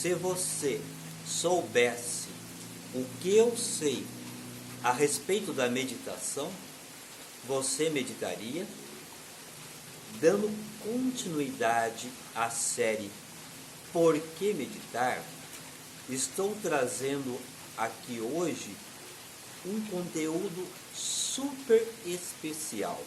Se você soubesse o que eu sei a respeito da meditação, você meditaria? Dando continuidade à série Por que Meditar, estou trazendo aqui hoje um conteúdo super especial,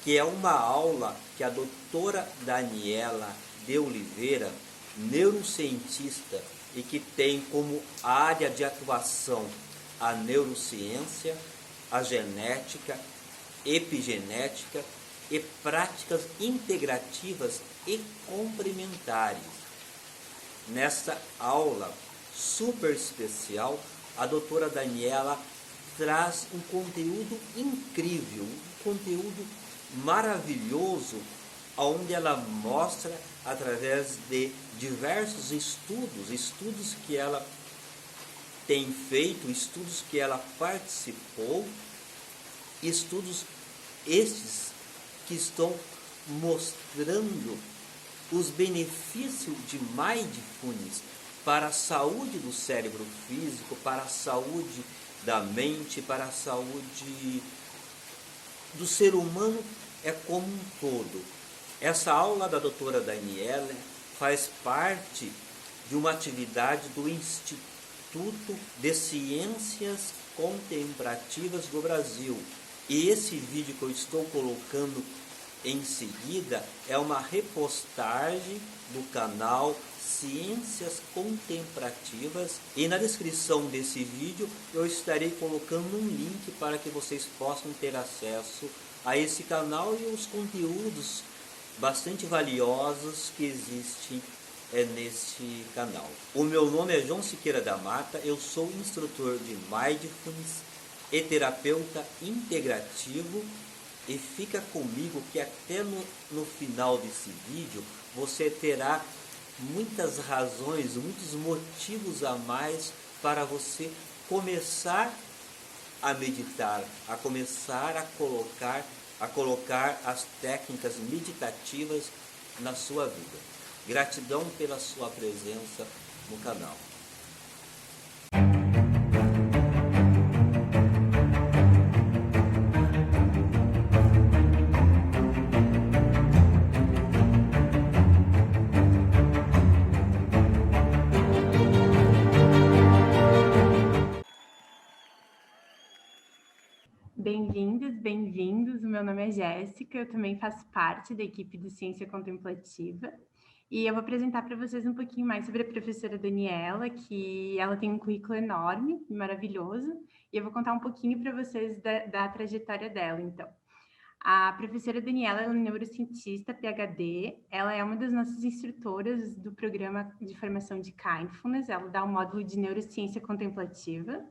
que é uma aula que a doutora Daniela de Oliveira, neurocientista e que tem como área de atuação a neurociência, a genética, epigenética e práticas integrativas e complementares. Nesta aula super especial, a doutora Daniela traz um conteúdo incrível, um conteúdo maravilhoso, onde ela mostra através de diversos estudos que ela tem feito, estudos que ela participou, estudos estes que estão mostrando os benefícios de mindfulness para a saúde do cérebro físico, para a saúde da mente, para a saúde do ser humano como um todo. Essa aula da doutora Daniela faz parte de uma atividade do Instituto de Ciências Contemplativas do Brasil. E esse vídeo que eu estou colocando em seguida é uma repostagem do canal Ciências Contemplativas, e na descrição desse vídeo eu estarei colocando um link para que vocês possam ter acesso a esse canal e os conteúdos bastante valiosos que existem nesse canal. O meu nome é João Siqueira da Mata, eu sou instrutor de Mindfulness e terapeuta integrativo, e fica comigo que até no final desse vídeo você terá muitas razões, muitos motivos a mais para você começar a meditar, a começar a colocar as técnicas meditativas na sua vida. Gratidão pela sua presença no canal. Bem-vindas, bem-vindos. O meu nome é Jéssica, eu também faço parte da equipe de Ciência Contemplativa e eu vou apresentar para vocês um pouquinho mais sobre a professora Daniela, que ela tem um currículo enorme e maravilhoso, e eu vou contar um pouquinho para vocês da trajetória dela, então. A professora Daniela é neurocientista, PhD, ela é uma das nossas instrutoras do programa de formação de Mindfulness, ela dá um módulo de neurociência contemplativa.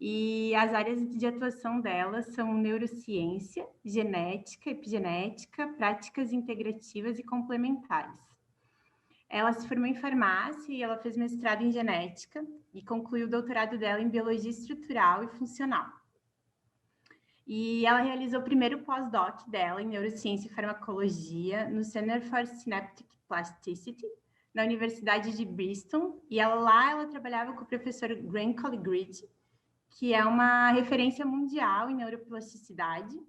E as áreas de atuação dela são neurociência, genética, epigenética, práticas integrativas e complementares. Ela se formou em farmácia e ela fez mestrado em genética e concluiu o doutorado dela em biologia estrutural e funcional. E ela realizou o primeiro pós-doc dela em neurociência e farmacologia no Center for Synaptic Plasticity, na Universidade de Bristol, e ela trabalhava com o professor Graham Colligrid, que é uma referência mundial em neuroplasticidade.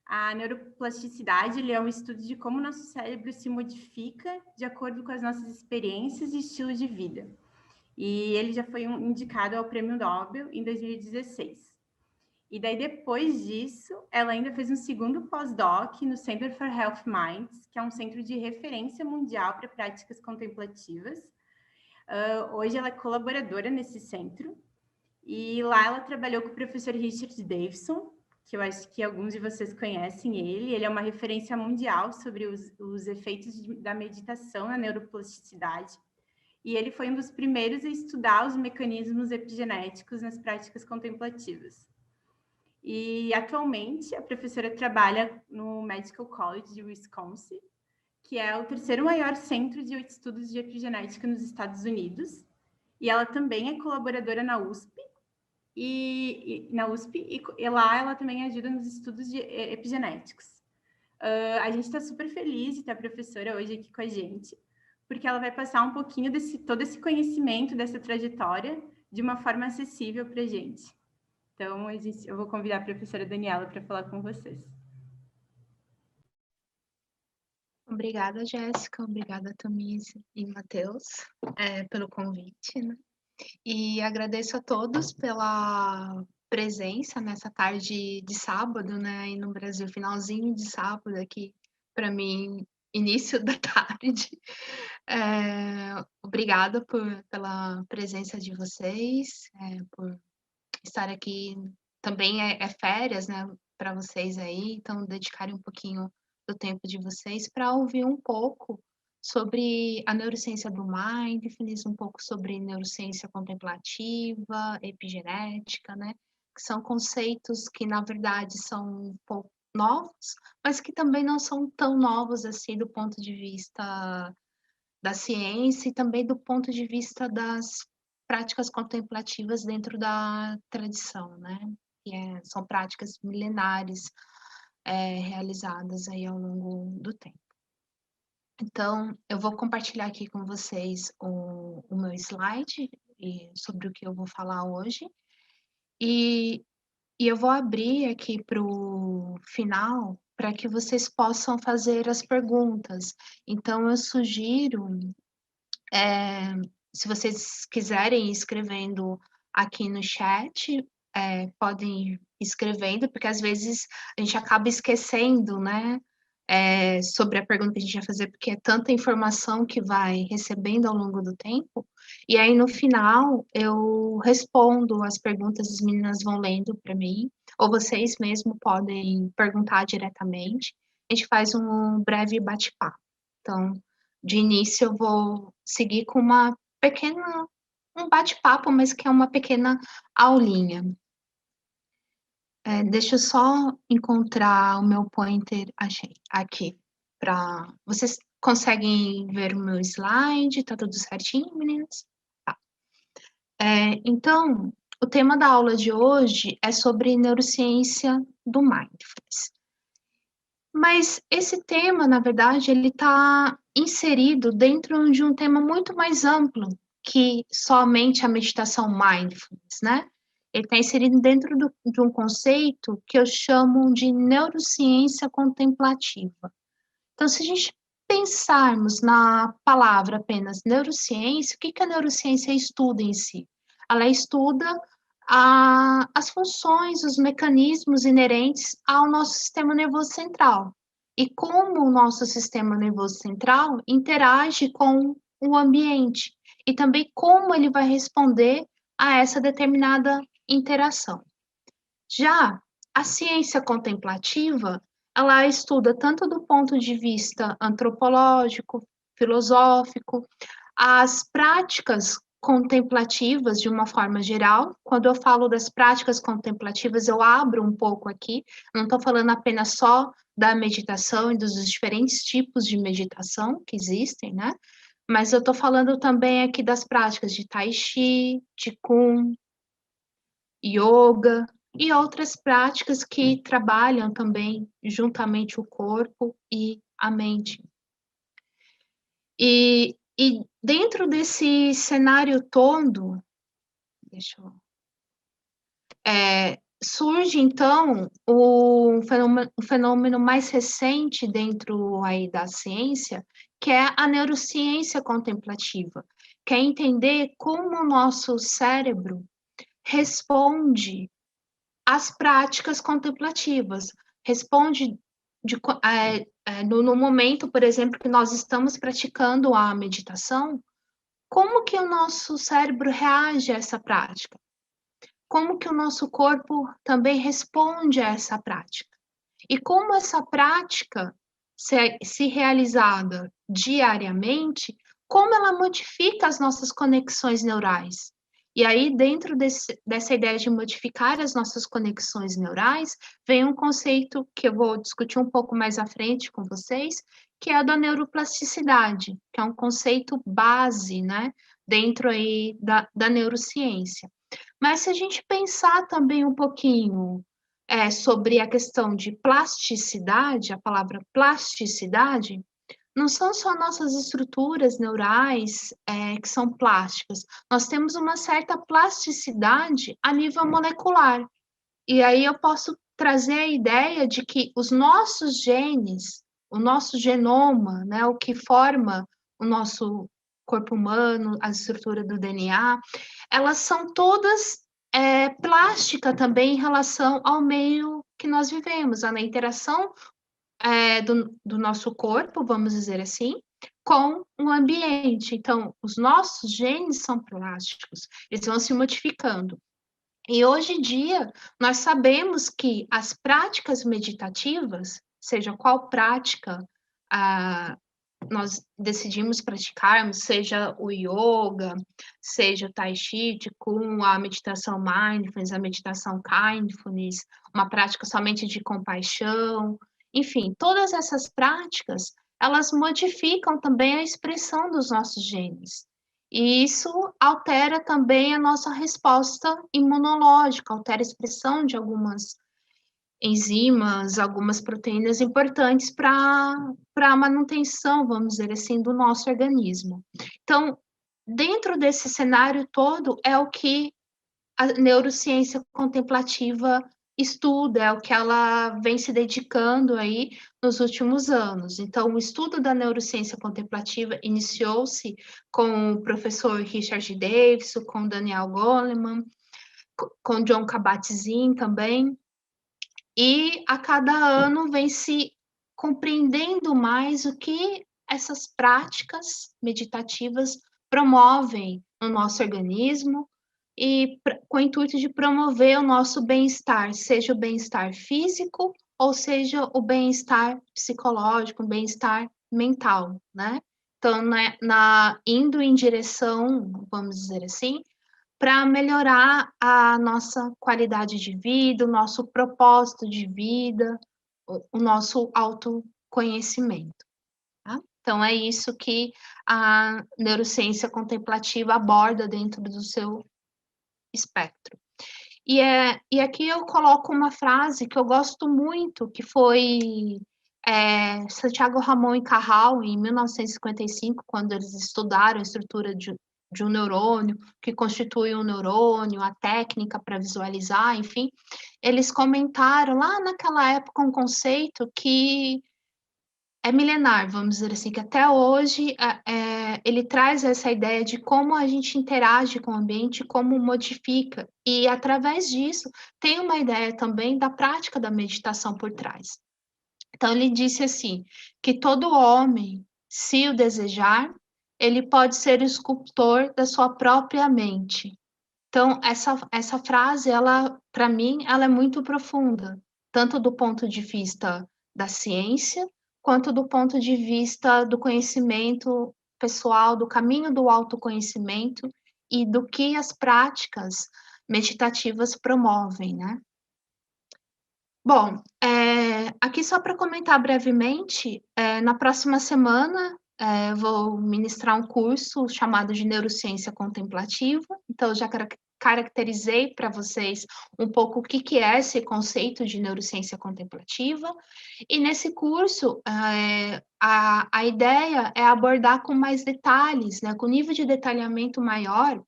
A neuroplasticidade é um estudo de como o nosso cérebro se modifica de acordo com as nossas experiências e estilos de vida. E ele já foi indicado ao Prêmio Nobel em 2016. E daí, depois disso, ela ainda fez um segundo pós-doc no Center for Health Minds, que é um centro de referência mundial para práticas contemplativas. Hoje ela é colaboradora nesse centro. E lá ela trabalhou com o professor Richard Davidson, que eu acho que alguns de vocês conhecem ele. Ele é uma referência mundial sobre os efeitos da meditação na neuroplasticidade. E ele foi um dos primeiros a estudar os mecanismos epigenéticos nas práticas contemplativas. E atualmente a professora trabalha no Medical College de Wisconsin, que é o terceiro maior centro de estudos de epigenética nos Estados Unidos. E ela também é colaboradora na USP, e lá ela também ajuda nos estudos de epigenéticos. A gente está super feliz de ter a professora hoje aqui com a gente, porque ela vai passar um pouquinho todo esse conhecimento, dessa trajetória, de uma forma acessível para a gente. Então, eu vou convidar a professora Daniela para falar com vocês. Obrigada, Jéssica. Obrigada, Tamires e Matheus, pelo convite, né? E agradeço a todos pela presença nessa tarde de sábado, né? Aí no Brasil, finalzinho de sábado, aqui para mim, início da tarde. Obrigada pela presença de vocês, por estar aqui. Também é férias, né, para vocês aí, então dedicarem um pouquinho do tempo de vocês para ouvir um pouco sobre a neurociência do mindfulness, um pouco sobre neurociência contemplativa, epigenética, né, que são conceitos que, na verdade, são um pouco novos, mas que também não são tão novos assim do ponto de vista da ciência e também do ponto de vista das práticas contemplativas dentro da tradição, né? São práticas milenares realizadas aí ao longo do tempo. Então, eu vou compartilhar aqui com vocês o meu slide sobre o que eu vou falar hoje. E eu vou abrir aqui para o final para que vocês possam fazer as perguntas. Então, eu sugiro, se vocês quiserem ir escrevendo aqui no chat, podem ir escrevendo, porque às vezes a gente acaba esquecendo, né? Sobre a pergunta que a gente vai fazer, porque é tanta informação que vai recebendo ao longo do tempo. E aí, no final, eu respondo as perguntas, as meninas vão lendo para mim, ou vocês mesmo podem perguntar diretamente. A gente faz um breve bate-papo. Então, de início, eu vou seguir com um bate-papo, mas que é uma pequena aulinha. Deixa eu só encontrar o meu pointer, achei, aqui, para... Vocês conseguem ver o meu slide? Tá tudo certinho, meninas? Tá. Então, o tema da aula de hoje é sobre neurociência do mindfulness. Mas esse tema, na verdade, ele está inserido dentro de um tema muito mais amplo que somente a meditação mindfulness, né? Ele está inserido dentro de um conceito que eu chamo de neurociência contemplativa. Então, se a gente pensarmos na palavra apenas neurociência, o que a neurociência estuda em si? Ela estuda as funções, os mecanismos inerentes ao nosso sistema nervoso central e como o nosso sistema nervoso central interage com o ambiente e também como ele vai responder a essa determinada interação. Já a ciência contemplativa, ela estuda tanto do ponto de vista antropológico, filosófico, as práticas contemplativas de uma forma geral. Quando eu falo das práticas contemplativas, eu abro um pouco aqui, não estou falando apenas só da meditação e dos diferentes tipos de meditação que existem, né? Mas eu estou falando também aqui das práticas de Tai Chi, Qigong, Yoga e outras práticas que trabalham também juntamente o corpo e a mente. E dentro desse cenário todo, surge então o fenômeno mais recente dentro aí da ciência, que é a neurociência contemplativa, que é entender como o nosso cérebro responde às práticas contemplativas, responde no momento, por exemplo, que nós estamos praticando a meditação, como que o nosso cérebro reage a essa prática? Como que o nosso corpo também responde a essa prática? E como essa prática, se realizada diariamente, como ela modifica as nossas conexões neurais? E aí, dentro dessa ideia de modificar as nossas conexões neurais, vem um conceito que eu vou discutir um pouco mais à frente com vocês, que é a da neuroplasticidade, que é um conceito base, né, dentro aí da neurociência. Mas se a gente pensar também um pouquinho sobre a questão de plasticidade, a palavra plasticidade, não são só nossas estruturas neurais que são plásticas, nós temos uma certa plasticidade a nível molecular. E aí eu posso trazer a ideia de que os nossos genes, o nosso genoma, né, o que forma o nosso corpo humano, a estrutura do DNA, elas são todas plástica também em relação ao meio que nós vivemos, na interação do nosso corpo, vamos dizer assim, com o ambiente. Então, os nossos genes são plásticos, eles vão se modificando. E hoje em dia, nós sabemos que as práticas meditativas, seja qual prática nós decidimos praticarmos, seja o yoga, seja o tai chi, qigong, a meditação mindfulness, a meditação kindfulness, uma prática somente de compaixão, enfim, todas essas práticas, elas modificam também a expressão dos nossos genes. E isso altera também a nossa resposta imunológica, altera a expressão de algumas enzimas, algumas proteínas importantes para a manutenção, vamos dizer assim, do nosso organismo. Então, dentro desse cenário todo, é o que a neurociência contemplativa estuda, é o que ela vem se dedicando aí nos últimos anos. Então, o estudo da neurociência contemplativa iniciou-se com o professor Richard Davidson, com Daniel Goleman, com John Kabat-Zinn também, e a cada ano vem se compreendendo mais o que essas práticas meditativas promovem no nosso organismo e com o intuito de promover o nosso bem-estar, seja o bem-estar físico ou seja o bem-estar psicológico, o bem-estar mental, né? Então, indo em direção, vamos dizer assim, para melhorar a nossa qualidade de vida, o nosso propósito de vida, o nosso autoconhecimento. Tá? Então, é isso que a neurociência contemplativa aborda dentro do seu espectro. E aqui eu coloco uma frase que eu gosto muito, que foi Santiago Ramon e Cajal, em 1955, quando eles estudaram a estrutura de um neurônio, que constitui um neurônio, a técnica para visualizar, enfim, eles comentaram lá naquela época um conceito que é milenar, vamos dizer assim, que até hoje ele traz essa ideia de como a gente interage com o ambiente, como modifica, e através disso tem uma ideia também da prática da meditação por trás. Então ele disse assim, que todo homem, se o desejar, ele pode ser o escultor da sua própria mente. Então essa frase, ela, para mim, ela é muito profunda, tanto do ponto de vista da ciência, quanto do ponto de vista do conhecimento pessoal, do caminho do autoconhecimento e do que as práticas meditativas promovem, né? Bom, aqui só para comentar brevemente, na próxima semana vou ministrar um curso chamado de Neurociência Contemplativa, então eu já caracterizei para vocês um pouco o que é esse conceito de neurociência contemplativa, e nesse curso a ideia é abordar com mais detalhes, né, com nível de detalhamento maior,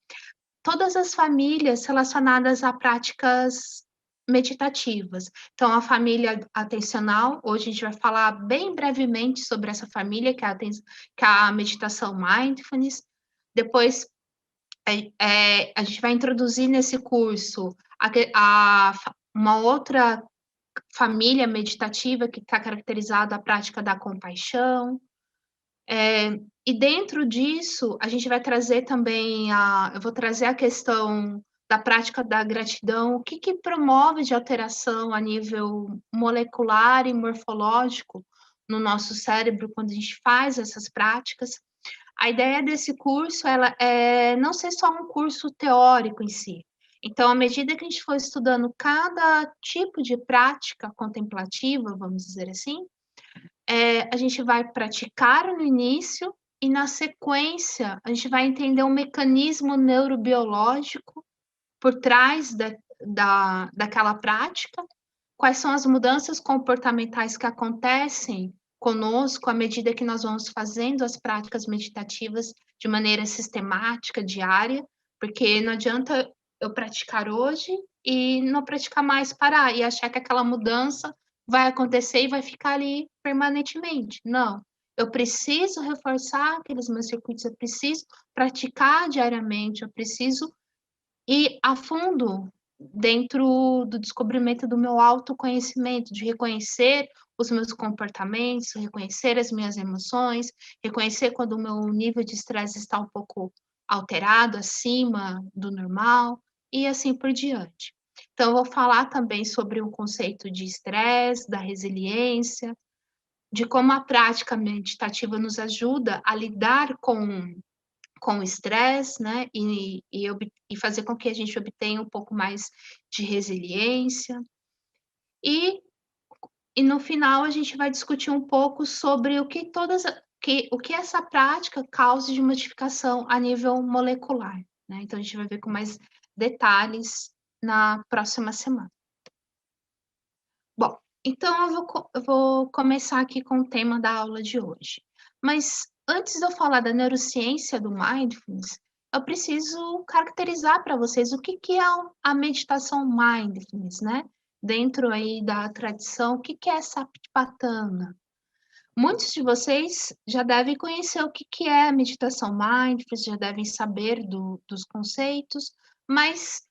todas as famílias relacionadas a práticas meditativas. Então, a família atencional, hoje a gente vai falar bem brevemente sobre essa família, que é a meditação mindfulness. Depois, a gente vai introduzir nesse curso uma outra família meditativa que está caracterizada a prática da compaixão. E dentro disso, a gente vai trazer também eu vou trazer a questão da prática da gratidão, o que promove de alteração a nível molecular e morfológico no nosso cérebro quando a gente faz essas práticas. A ideia desse curso, ela é não ser só um curso teórico em si. Então, à medida que a gente for estudando cada tipo de prática contemplativa, vamos dizer assim, a gente vai praticar no início e, na sequência, a gente vai entender um mecanismo neurobiológico por trás daquela prática, quais são as mudanças comportamentais que acontecem conosco à medida que nós vamos fazendo as práticas meditativas de maneira sistemática, diária, porque não adianta eu praticar hoje e não praticar mais, parar e achar que aquela mudança vai acontecer e vai ficar ali permanentemente. Não. Eu preciso reforçar aqueles meus circuitos, eu preciso praticar diariamente, eu preciso ir a fundo dentro do descobrimento do meu autoconhecimento, de reconhecer os meus comportamentos, reconhecer as minhas emoções, reconhecer quando o meu nível de estresse está um pouco alterado, acima do normal, e assim por diante. Então, eu vou falar também sobre o conceito de estresse, da resiliência, de como a prática meditativa nos ajuda a lidar com o estresse, né, e fazer com que a gente obtenha um pouco mais de resiliência. E, e no final a gente vai discutir um pouco sobre o que essa prática causa de modificação a nível molecular, né? Então a gente vai ver com mais detalhes na próxima semana. Bom, então eu vou começar aqui com o tema da aula de hoje. Mas antes de eu falar da neurociência do mindfulness, eu preciso caracterizar para vocês o que é a meditação mindfulness, né? Dentro aí da tradição, o que é Satipatthana? Muitos de vocês já devem conhecer o que é a meditação mindfulness, já devem saber dos conceitos, mas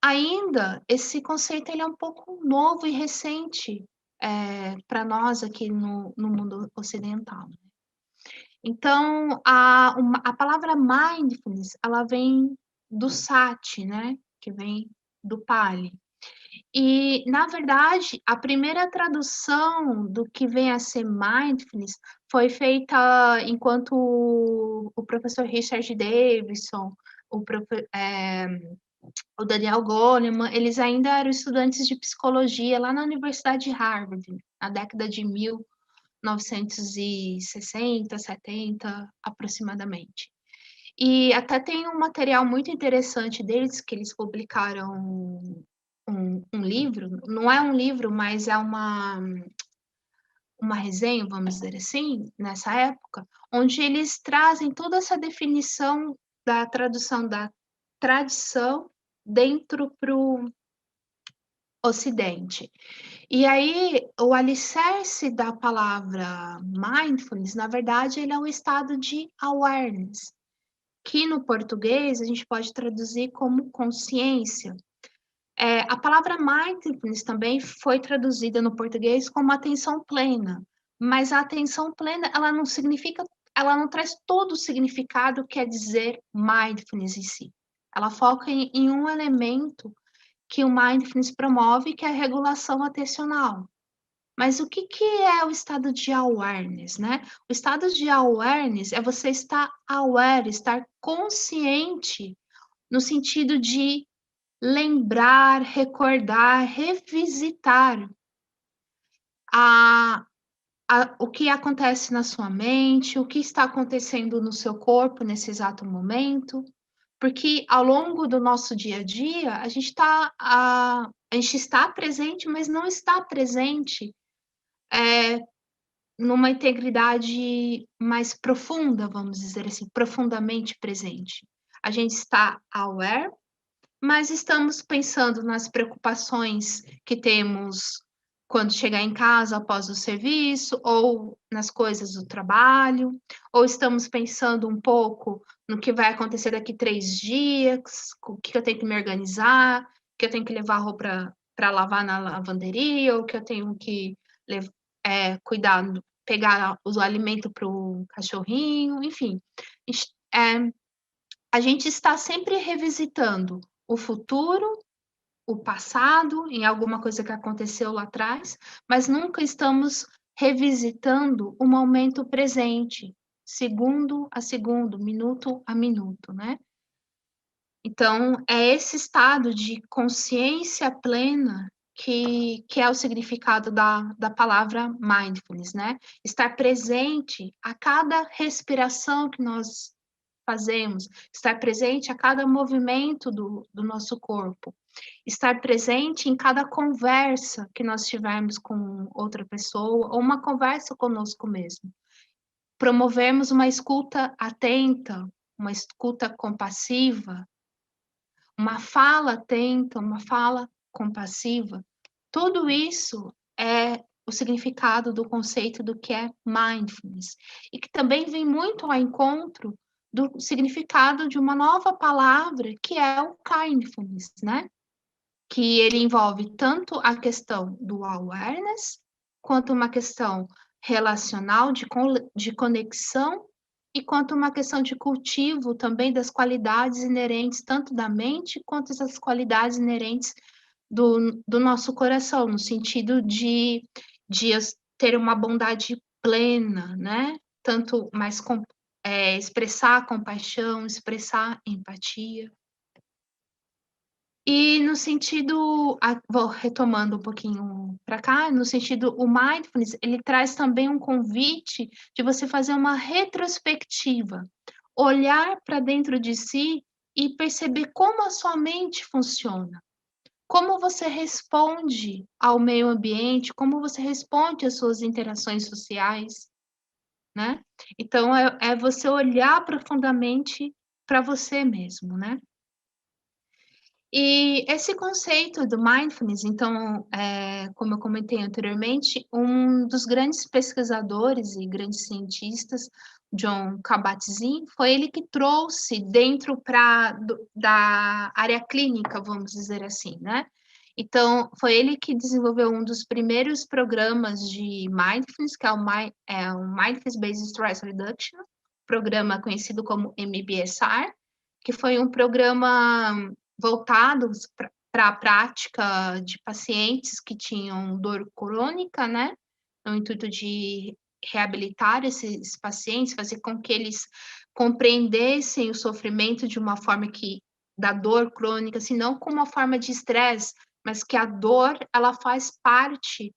ainda esse conceito ele é um pouco novo e recente para nós aqui no mundo ocidental. Então, a palavra mindfulness, ela vem do sati, né? Que vem do Pali. E, na verdade, a primeira tradução do que vem a ser mindfulness foi feita enquanto o professor Richard Davidson, o Daniel Goleman, eles ainda eram estudantes de psicologia lá na Universidade de Harvard, na década de 1960, 70, aproximadamente. E até tem um material muito interessante deles, que eles publicaram um livro, não é um livro, mas é uma resenha, vamos dizer assim, nessa época, onde eles trazem toda essa definição da tradução da tradição dentro para o Ocidente. E aí, o alicerce da palavra mindfulness, na verdade, ele é um estado de awareness, que no português a gente pode traduzir como consciência. A palavra mindfulness também foi traduzida no português como atenção plena, mas a atenção plena, ela não significa, ela não traz todo o significado que quer dizer mindfulness em si. Ela foca em um elemento que o mindfulness promove, que é a regulação atencional. Mas o que é o estado de awareness, né? O estado de awareness é você estar aware, estar consciente, no sentido de lembrar, recordar, revisitar o que acontece na sua mente, o que está acontecendo no seu corpo nesse exato momento, porque ao longo do nosso dia a dia, a gente está presente, mas não está presente numa integridade mais profunda, vamos dizer assim, profundamente presente. A gente está aware, mas estamos pensando nas preocupações que temos quando chegar em casa após o serviço, ou nas coisas do trabalho, ou estamos pensando um pouco no que vai acontecer daqui 3 dias, o que eu tenho que me organizar, que eu tenho que levar a roupa para lavar na lavanderia, ou que eu tenho que cuidar, pegar o alimento para o cachorrinho, enfim. A gente está sempre revisitando o futuro, o passado, em alguma coisa que aconteceu lá atrás, mas nunca estamos revisitando o momento presente, segundo a segundo, minuto a minuto, né? Então, é esse estado de consciência plena que é o significado da palavra mindfulness, né? Estar presente a cada respiração que nós fazemos, estar presente a cada movimento do nosso corpo. Estar presente em cada conversa que nós tivermos com outra pessoa, ou uma conversa conosco mesmo. Promovermos uma escuta atenta, uma escuta compassiva, uma fala atenta, uma fala compassiva. Tudo isso é o significado do conceito do que é mindfulness, e que também vem muito ao encontro do significado de uma nova palavra, que é o kindfulness, né? Que ele envolve tanto a questão do awareness, quanto uma questão relacional, de conexão, e quanto uma questão de cultivo também das qualidades inerentes, tanto da mente, quanto das qualidades inerentes do nosso coração, no sentido de ter uma bondade plena, né? Tanto mais expressar compaixão, expressar empatia. E no sentido, vou retomando um pouquinho para cá, no sentido, o mindfulness, ele traz também um convite de você fazer uma retrospectiva, olhar para dentro de si e perceber como a sua mente funciona, como você responde ao meio ambiente, como você responde às suas interações sociais, né? Então, é você olhar profundamente para você mesmo, né? E esse conceito do mindfulness, então, como eu comentei anteriormente, um dos grandes pesquisadores e grandes cientistas, John Kabat-Zinn, foi ele que trouxe dentro da área clínica, vamos dizer assim, né? Então, foi ele que desenvolveu um dos primeiros programas de mindfulness, que é o Mindfulness Based Stress Reduction, programa conhecido como MBSR, que foi um programa voltados para a prática de pacientes que tinham dor crônica, né? No intuito de reabilitar esses pacientes, fazer com que eles compreendessem o sofrimento de uma forma da dor crônica, assim, não como uma forma de estresse, mas que a dor, ela faz parte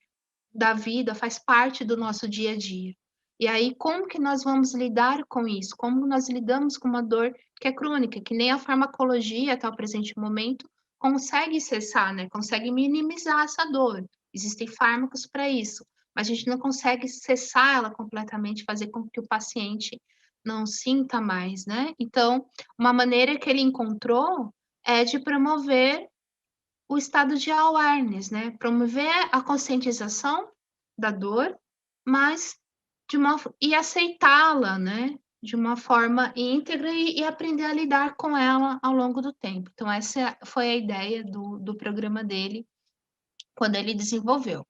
da vida, faz parte do nosso dia a dia. E aí, como que nós vamos lidar com isso? Como nós lidamos com uma dor que é crônica, que nem a farmacologia, até o presente momento, consegue cessar, né? Consegue minimizar essa dor. Existem fármacos para isso, mas a gente não consegue cessar ela completamente, fazer com que o paciente não sinta mais, né? Então, uma maneira que ele encontrou é de promover o estado de awareness, né? Promover a conscientização da dor, mas e aceitá-la, né? De uma forma íntegra e aprender a lidar com ela ao longo do tempo. Então, essa foi a ideia do programa dele, quando ele desenvolveu.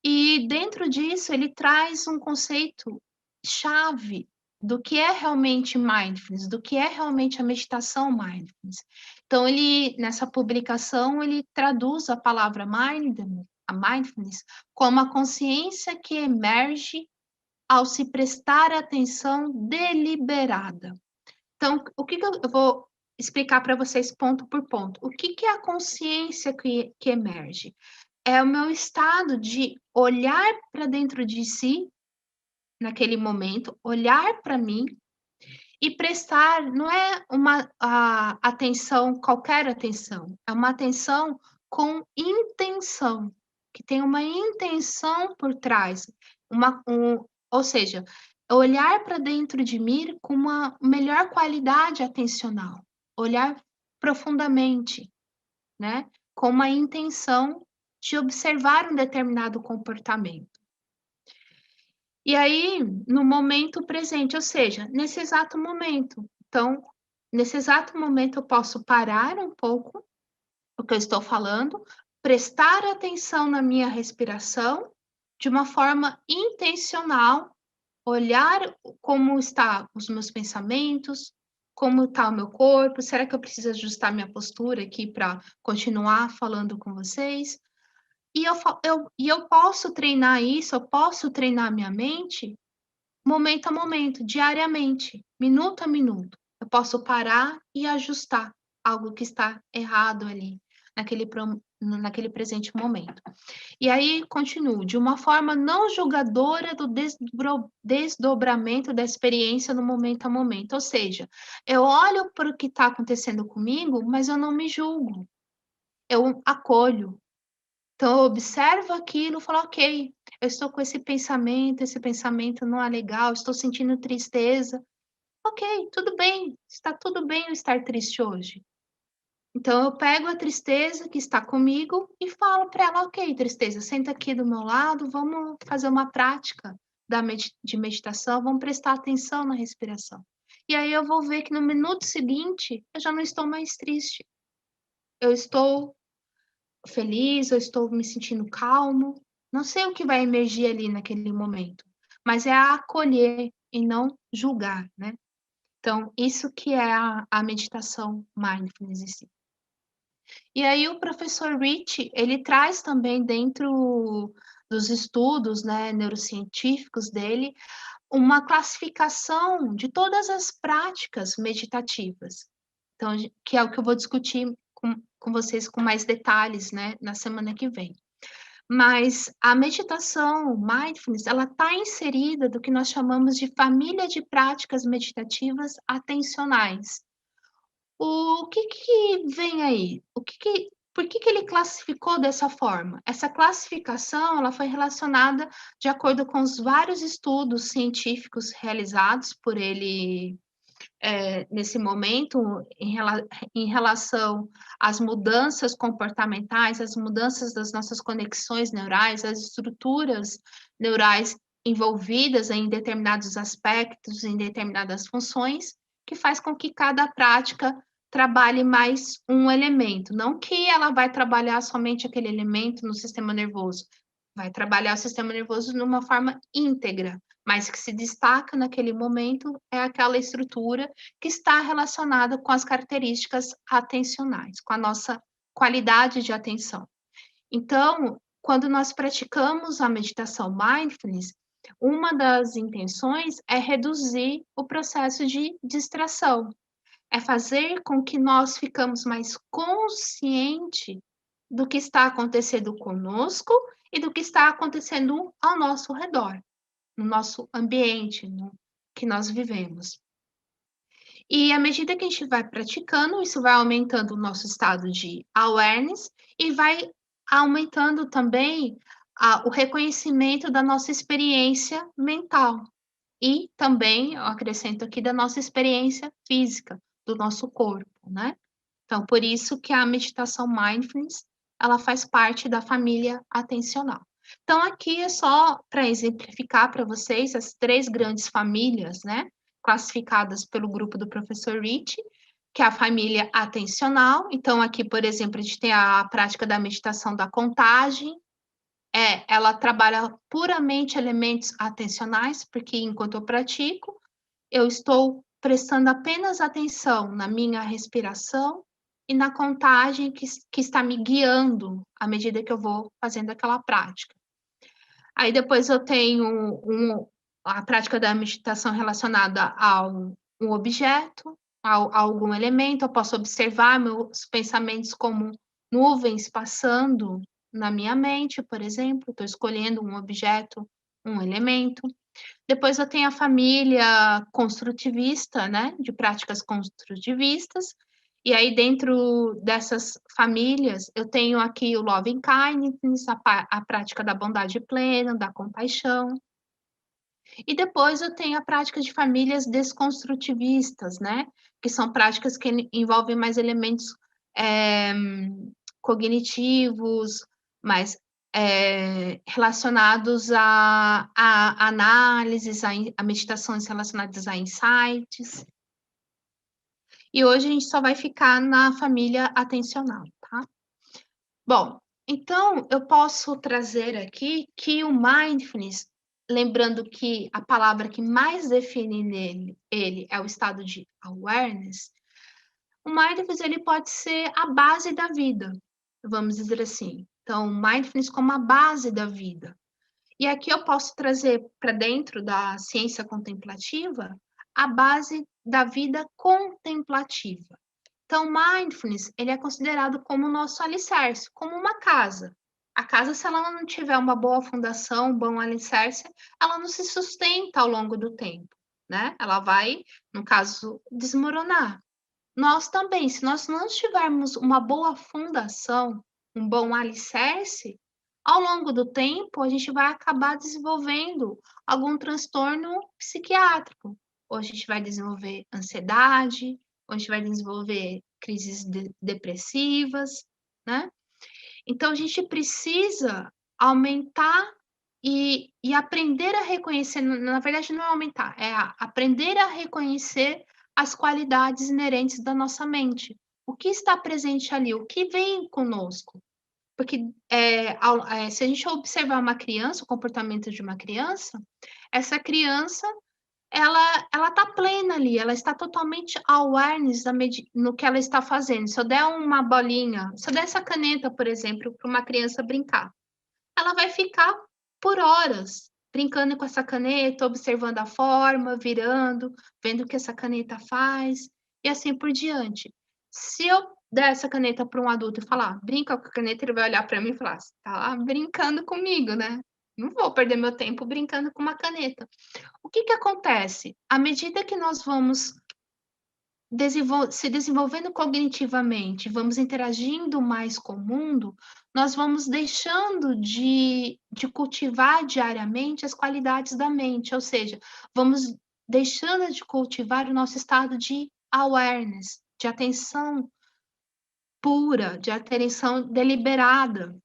E dentro disso, ele traz um conceito chave do que é realmente mindfulness, do que é realmente a meditação mindfulness. Então, nessa publicação, ele traduz a palavra mindfulness, como a consciência que emerge ao se prestar atenção deliberada. Então, o que eu vou explicar para vocês ponto por ponto? O que é a consciência que emerge? É o meu estado de olhar para dentro de si, naquele momento, olhar para mim e prestar, não é uma atenção, qualquer atenção, é uma atenção com intenção, que tem uma intenção por trás, ou seja, olhar para dentro de mim com uma melhor qualidade atencional, olhar profundamente, né? Com uma intenção de observar um determinado comportamento. E aí, no momento presente, ou seja, nesse exato momento. Então, nesse exato momento, eu posso parar um pouco o que eu estou falando, prestar atenção na minha respiração de uma forma intencional, olhar como estão os meus pensamentos, como está o meu corpo, será que eu preciso ajustar minha postura aqui para continuar falando com vocês? E eu posso treinar isso, eu posso treinar minha mente momento a momento, diariamente, minuto a minuto. Eu posso parar e ajustar algo que está errado ali, naquele presente momento. E aí, continuo, de uma forma não julgadora do desdobramento da experiência no momento a momento. Ou seja, eu olho para o que está acontecendo comigo, mas eu não me julgo. eu acolho. Então, eu observo aquilo, falo, ok, eu estou com esse pensamento não é legal, estou sentindo tristeza. Ok, tudo bem, está tudo bem eu estar triste hoje. Então, eu pego a tristeza que está comigo e falo para ela, ok, tristeza, senta aqui do meu lado, vamos fazer uma prática de meditação, vamos prestar atenção na respiração. E aí eu vou ver que no minuto seguinte eu já não estou mais triste. Eu estou feliz, eu estou me sentindo calmo. Não sei o que vai emergir ali naquele momento, mas é acolher e não julgar, né? Então, isso que é a meditação mindfulness em si. E aí o professor Rich, ele traz também dentro dos estudos, né, neurocientíficos dele, uma classificação de todas as práticas meditativas. Então, que é o que eu vou discutir com vocês com mais detalhes, né, na semana que vem. Mas a meditação, mindfulness, ela está inserida do que nós chamamos de família de práticas meditativas atencionais. O que vem aí? Por que ele classificou dessa forma? Essa classificação, ela foi relacionada de acordo com os vários estudos científicos realizados por ele, nesse momento, em relação às mudanças comportamentais, às mudanças das nossas conexões neurais, as estruturas neurais envolvidas em determinados aspectos, em determinadas funções, que faz com que cada prática trabalhe mais um elemento. Não que ela vai trabalhar somente aquele elemento no sistema nervoso, vai trabalhar o sistema nervoso de uma forma íntegra, mas que se destaca naquele momento é aquela estrutura que está relacionada com as características atencionais, com a nossa qualidade de atenção. Então, quando nós praticamos a meditação mindfulness, uma das intenções é reduzir o processo de distração, é fazer com que nós ficamos mais consciente do que está acontecendo conosco e do que está acontecendo ao nosso redor, no nosso ambiente, no que nós vivemos. E à medida que a gente vai praticando, isso vai aumentando o nosso estado de awareness e vai aumentando também o reconhecimento da nossa experiência mental. E também, eu acrescento aqui, da nossa experiência física, do nosso corpo, né? Então, por isso que a meditação mindfulness, ela faz parte da família atencional. Então, aqui é só para exemplificar para vocês as 3 grandes famílias, né? Classificadas pelo grupo do professor Rich, que é a família atencional. Então, aqui, por exemplo, a gente tem a prática da meditação da contagem, ela trabalha puramente elementos atencionais, porque enquanto eu pratico, eu estou prestando apenas atenção na minha respiração e na contagem que está me guiando à medida que eu vou fazendo aquela prática. Aí depois eu tenho a prática da meditação relacionada a um objeto, a algum elemento, eu posso observar meus pensamentos como nuvens passando na minha mente, por exemplo, estou escolhendo um objeto, um elemento. Depois eu tenho a família construtivista, né, de práticas construtivistas, e aí dentro dessas famílias eu tenho aqui o loving kindness, a prática da bondade plena, da compaixão. E depois eu tenho a prática de famílias desconstrutivistas, né, que são práticas que envolvem mais elementos cognitivos, mais relacionados a análises, a meditações relacionadas a insights. E hoje a gente só vai ficar na família atencional, tá? Bom, então eu posso trazer aqui que o mindfulness, lembrando que a palavra que mais define ele é o estado de awareness, o mindfulness ele pode ser a base da vida, vamos dizer assim. Então, mindfulness como a base da vida. E aqui eu posso trazer para dentro da ciência contemplativa a base da vida contemplativa. Então, mindfulness, ele é considerado como o nosso alicerce, como uma casa. A casa, se ela não tiver uma boa fundação, um bom alicerce, ela não se sustenta ao longo do tempo, né? Ela vai, no caso, desmoronar. nós também, se nós não tivermos uma boa fundação, um bom alicerce, ao longo do tempo a gente vai acabar desenvolvendo algum transtorno psiquiátrico. Ou a gente vai desenvolver ansiedade, ou a gente vai desenvolver crises depressivas, né? Então a gente precisa aumentar e aprender a reconhecer, na verdade não é aumentar, é aprender a reconhecer as qualidades inerentes da nossa mente. O que está presente ali, o que vem conosco. Porque se a gente observar uma criança, o comportamento de uma criança, essa criança, ela está plena ali, ela está totalmente awareness no que ela está fazendo. Se eu der uma bolinha, se eu der essa caneta, por exemplo, para uma criança brincar, ela vai ficar por horas brincando com essa caneta, observando a forma, virando, vendo o que essa caneta faz, e assim por diante. Se eu der essa caneta para um adulto e falar, brinca com a caneta, ele vai olhar para mim e falar, você tá brincando comigo, né? Não vou perder meu tempo brincando com uma caneta. O que acontece? À medida que nós vamos se desenvolvendo cognitivamente, vamos interagindo mais com o mundo, nós vamos deixando de cultivar diariamente as qualidades da mente, ou seja, vamos deixando de cultivar o nosso estado de awareness, de atenção pura, de atenção deliberada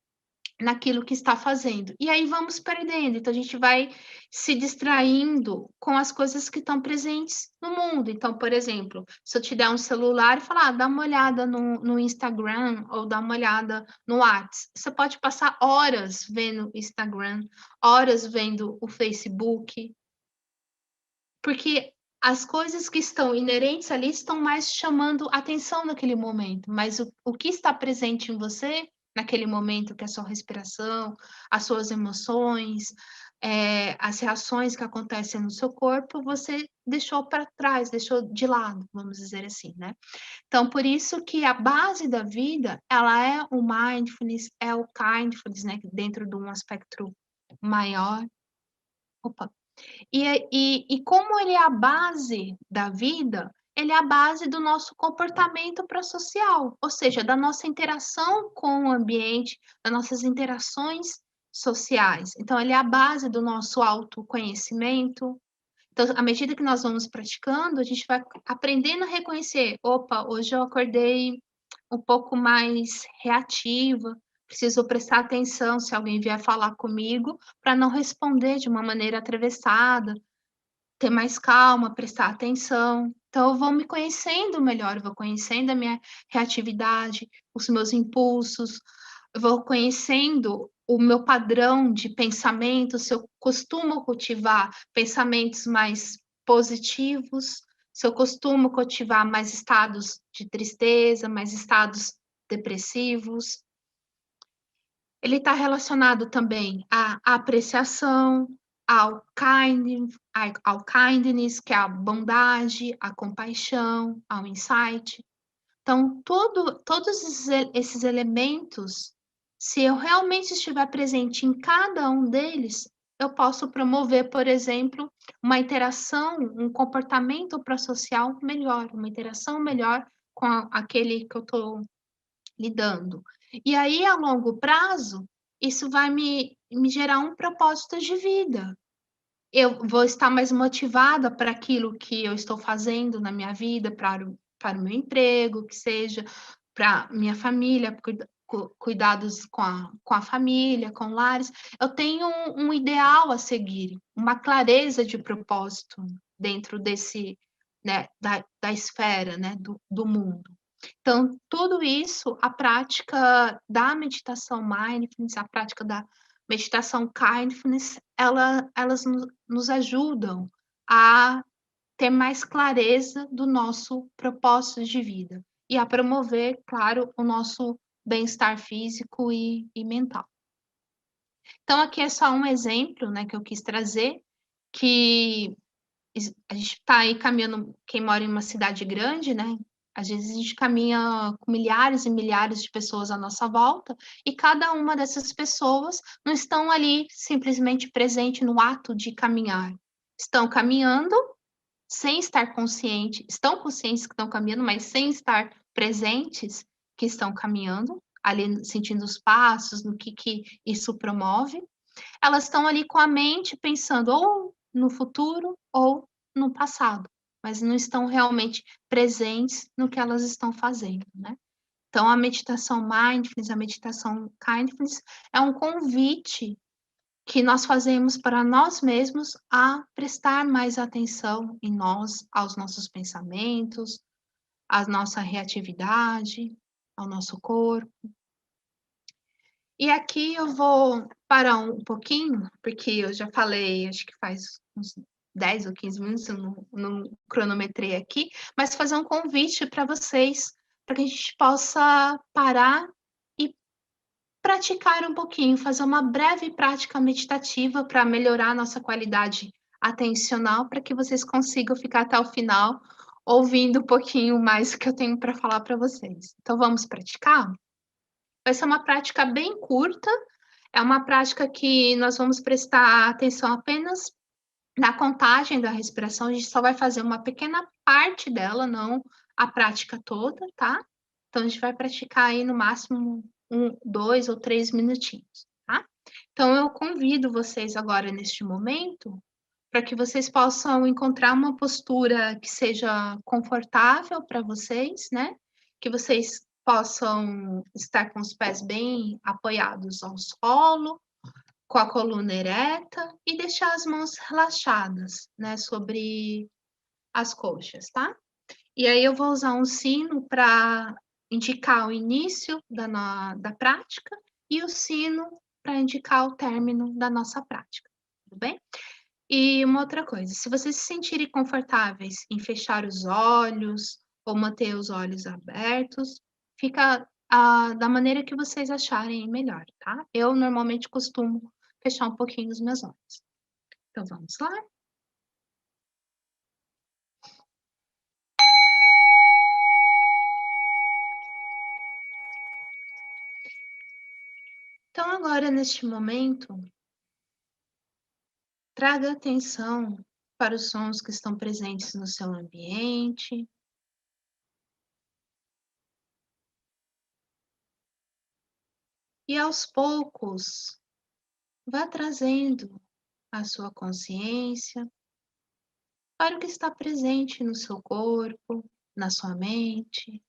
naquilo que está fazendo. E aí vamos perdendo. Então, a gente vai se distraindo com as coisas que estão presentes no mundo. Então, por exemplo, se eu te der um celular e falar, dá uma olhada no Instagram ou dá uma olhada no WhatsApp, você pode passar horas vendo o Instagram, horas vendo o Facebook, porque as coisas que estão inerentes ali estão mais chamando atenção naquele momento, mas o que está presente em você naquele momento, que é a sua respiração, as suas emoções, as reações que acontecem no seu corpo, você deixou para trás, deixou de lado, vamos dizer assim, né? Então, por isso que a base da vida, ela é o mindfulness, é o kindfulness, né? Dentro de um aspecto maior. Opa, e como ele é a base da vida, ele é a base do nosso comportamento pró-social, ou seja, da nossa interação com o ambiente, das nossas interações sociais. Então, ele é a base do nosso autoconhecimento. Então, à medida que nós vamos praticando, a gente vai aprendendo a reconhecer: opa, hoje eu acordei um pouco mais reativa, preciso prestar atenção se alguém vier falar comigo, para não responder de uma maneira atravessada, ter mais calma, prestar atenção. Então, eu vou me conhecendo melhor, eu vou conhecendo a minha reatividade, os meus impulsos, eu vou conhecendo o meu padrão de pensamento, se eu costumo cultivar pensamentos mais positivos, se eu costumo cultivar mais estados de tristeza, mais estados depressivos. Ele está relacionado também à apreciação, ao kindness, que é a bondade, a compaixão, ao insight. Então, todos esses elementos, se eu realmente estiver presente em cada um deles, eu posso promover, por exemplo, uma interação, um comportamento pró-social melhor, uma interação melhor com aquele que eu estou lidando. E aí, a longo prazo, isso vai me gerar um propósito de vida. Eu vou estar mais motivada para aquilo que eu estou fazendo na minha vida, para o meu emprego, que seja, para minha família, cuidados com a família, com lares. Eu tenho um ideal a seguir, uma clareza de propósito dentro desse, né, da esfera, né, do mundo. Então, tudo isso, a prática da meditação mindfulness, a prática da meditação kindness, elas nos ajudam a ter mais clareza do nosso propósito de vida e a promover, claro, o nosso bem-estar físico e mental. Então, aqui é só um exemplo, né, que eu quis trazer, que a gente está aí caminhando, quem mora em uma cidade grande, né? Às vezes a gente caminha com milhares e milhares de pessoas à nossa volta, e cada uma dessas pessoas não estão ali simplesmente presente no ato de caminhar. Estão caminhando, sem estar consciente, estão conscientes que estão caminhando, mas sem estar presentes que estão caminhando, ali sentindo os passos, no que isso promove. Elas estão ali com a mente pensando ou no futuro ou no passado, mas não estão realmente presentes no que elas estão fazendo, né? Então, a meditação mindfulness, a meditação kindness é um convite que nós fazemos para nós mesmos a prestar mais atenção em nós, aos nossos pensamentos, à nossa reatividade, ao nosso corpo. E aqui eu vou parar um pouquinho, porque eu já falei, acho que faz uns 10 ou 15 minutos, eu não cronometrei aqui, mas fazer um convite para vocês, para que a gente possa parar e praticar um pouquinho, fazer uma breve prática meditativa para melhorar a nossa qualidade atencional, para que vocês consigam ficar até o final ouvindo um pouquinho mais o que eu tenho para falar para vocês. Então, vamos praticar? Vai ser uma prática bem curta, é uma prática que nós vamos prestar atenção apenas na contagem da respiração, a gente só vai fazer uma pequena parte dela, não a prática toda, tá? Então, a gente vai praticar aí no máximo 2 ou 3 minutinhos, tá? Então, eu convido vocês agora, neste momento, para que vocês possam encontrar uma postura que seja confortável para vocês, né? Que vocês possam estar com os pés bem apoiados ao solo, com a coluna ereta e deixar as mãos relaxadas, né, sobre as coxas, tá? E aí eu vou usar um sino para indicar o início da prática e o sino para indicar o término da nossa prática, tudo bem? E uma outra coisa, se vocês se sentirem confortáveis em fechar os olhos ou manter os olhos abertos, fica da maneira que vocês acharem melhor, tá? Eu normalmente costumo fechar um pouquinho os meus olhos. Então vamos lá? Então agora, neste momento, traga atenção para os sons que estão presentes no seu ambiente. E aos poucos, vá trazendo a sua consciência para o que está presente no seu corpo, na sua mente.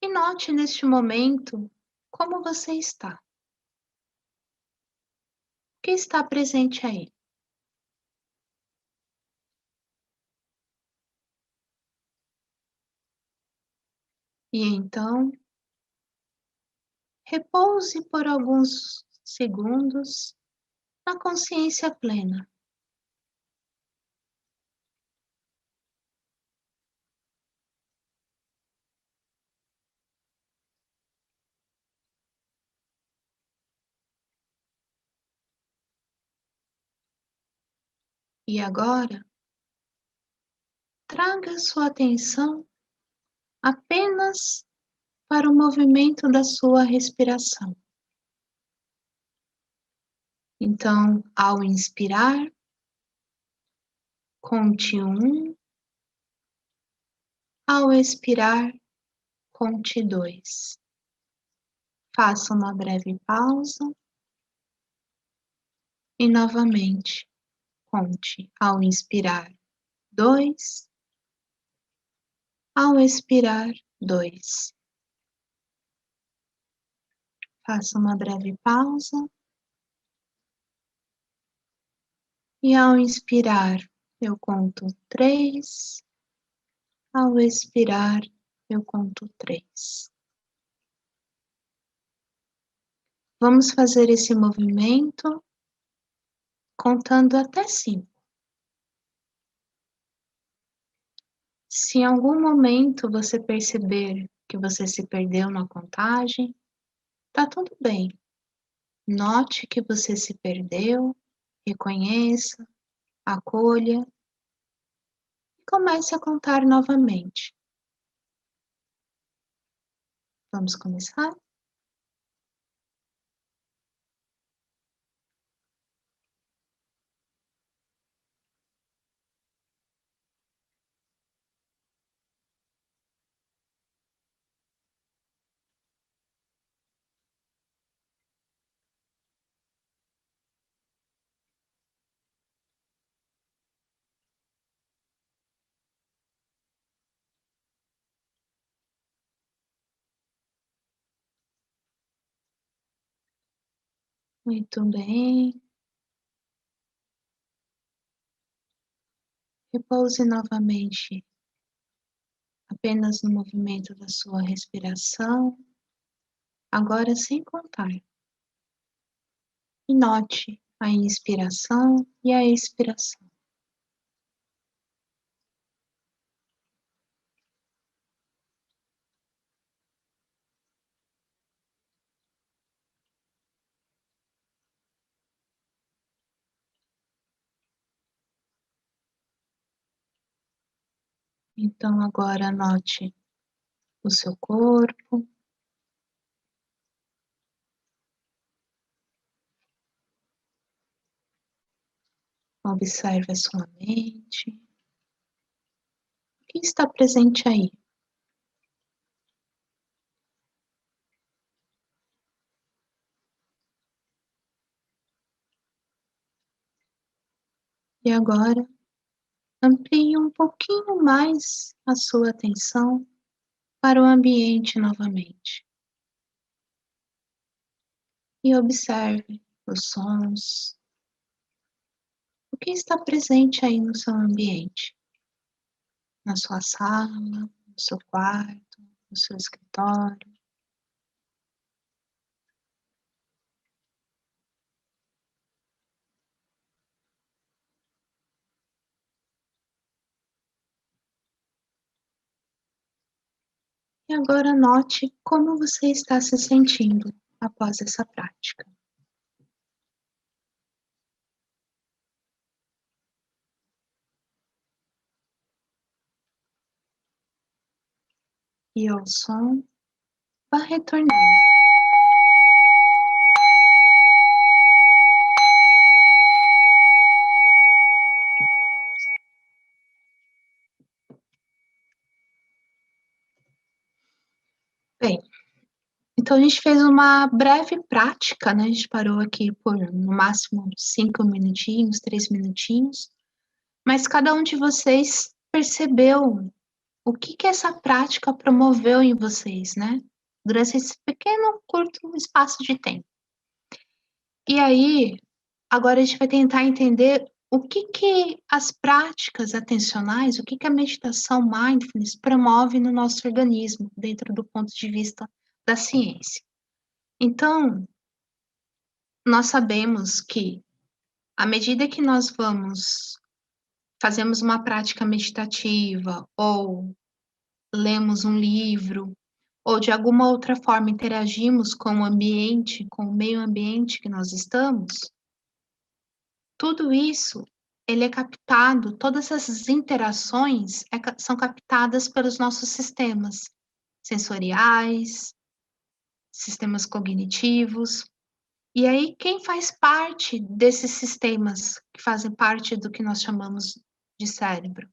E note neste momento como você está. O que está presente aí? E então, repouse por alguns segundos na consciência plena. E agora, traga sua atenção apenas para o movimento da sua respiração. Então, ao inspirar, conte 1, ao expirar, conte 2. Faça uma breve pausa e novamente conte ao inspirar 2, ao expirar 2. Faça uma breve pausa e ao inspirar eu conto 3, ao expirar eu conto 3. Vamos fazer esse movimento contando até 5. Se em algum momento você perceber que você se perdeu na contagem, tá tudo bem. Note que você se perdeu, reconheça, acolha e comece a contar novamente. Vamos começar? Muito bem. Repouse novamente apenas no movimento da sua respiração, agora sem contar. E note a inspiração e a expiração. Então, agora note o seu corpo. Observe a sua mente. O que está presente aí? E agora, amplie um pouquinho mais a sua atenção para o ambiente novamente. E observe os sons. O que está presente aí no seu ambiente? Na sua sala, no seu quarto, no seu escritório. E agora note como você está se sentindo após essa prática. E ao som, vá retornando. Bem, então a gente fez uma breve prática, né? A gente parou aqui por no máximo 5 minutinhos, 3 minutinhos, mas cada um de vocês percebeu o que que essa prática promoveu em vocês, né? Durante esse pequeno, curto espaço de tempo. E aí, agora a gente vai tentar entender o que que as práticas atencionais, o que que a meditação mindfulness promove no nosso organismo, dentro do ponto de vista da ciência. Então, nós sabemos que, à medida que nós fazemos uma prática meditativa, ou lemos um livro, ou de alguma outra forma interagimos com o ambiente, com o meio ambiente que nós estamos, tudo isso, ele é captado, todas essas interações são captadas pelos nossos sistemas sensoriais, sistemas cognitivos. E aí, quem faz parte desses sistemas, que fazem parte do que nós chamamos de cérebro?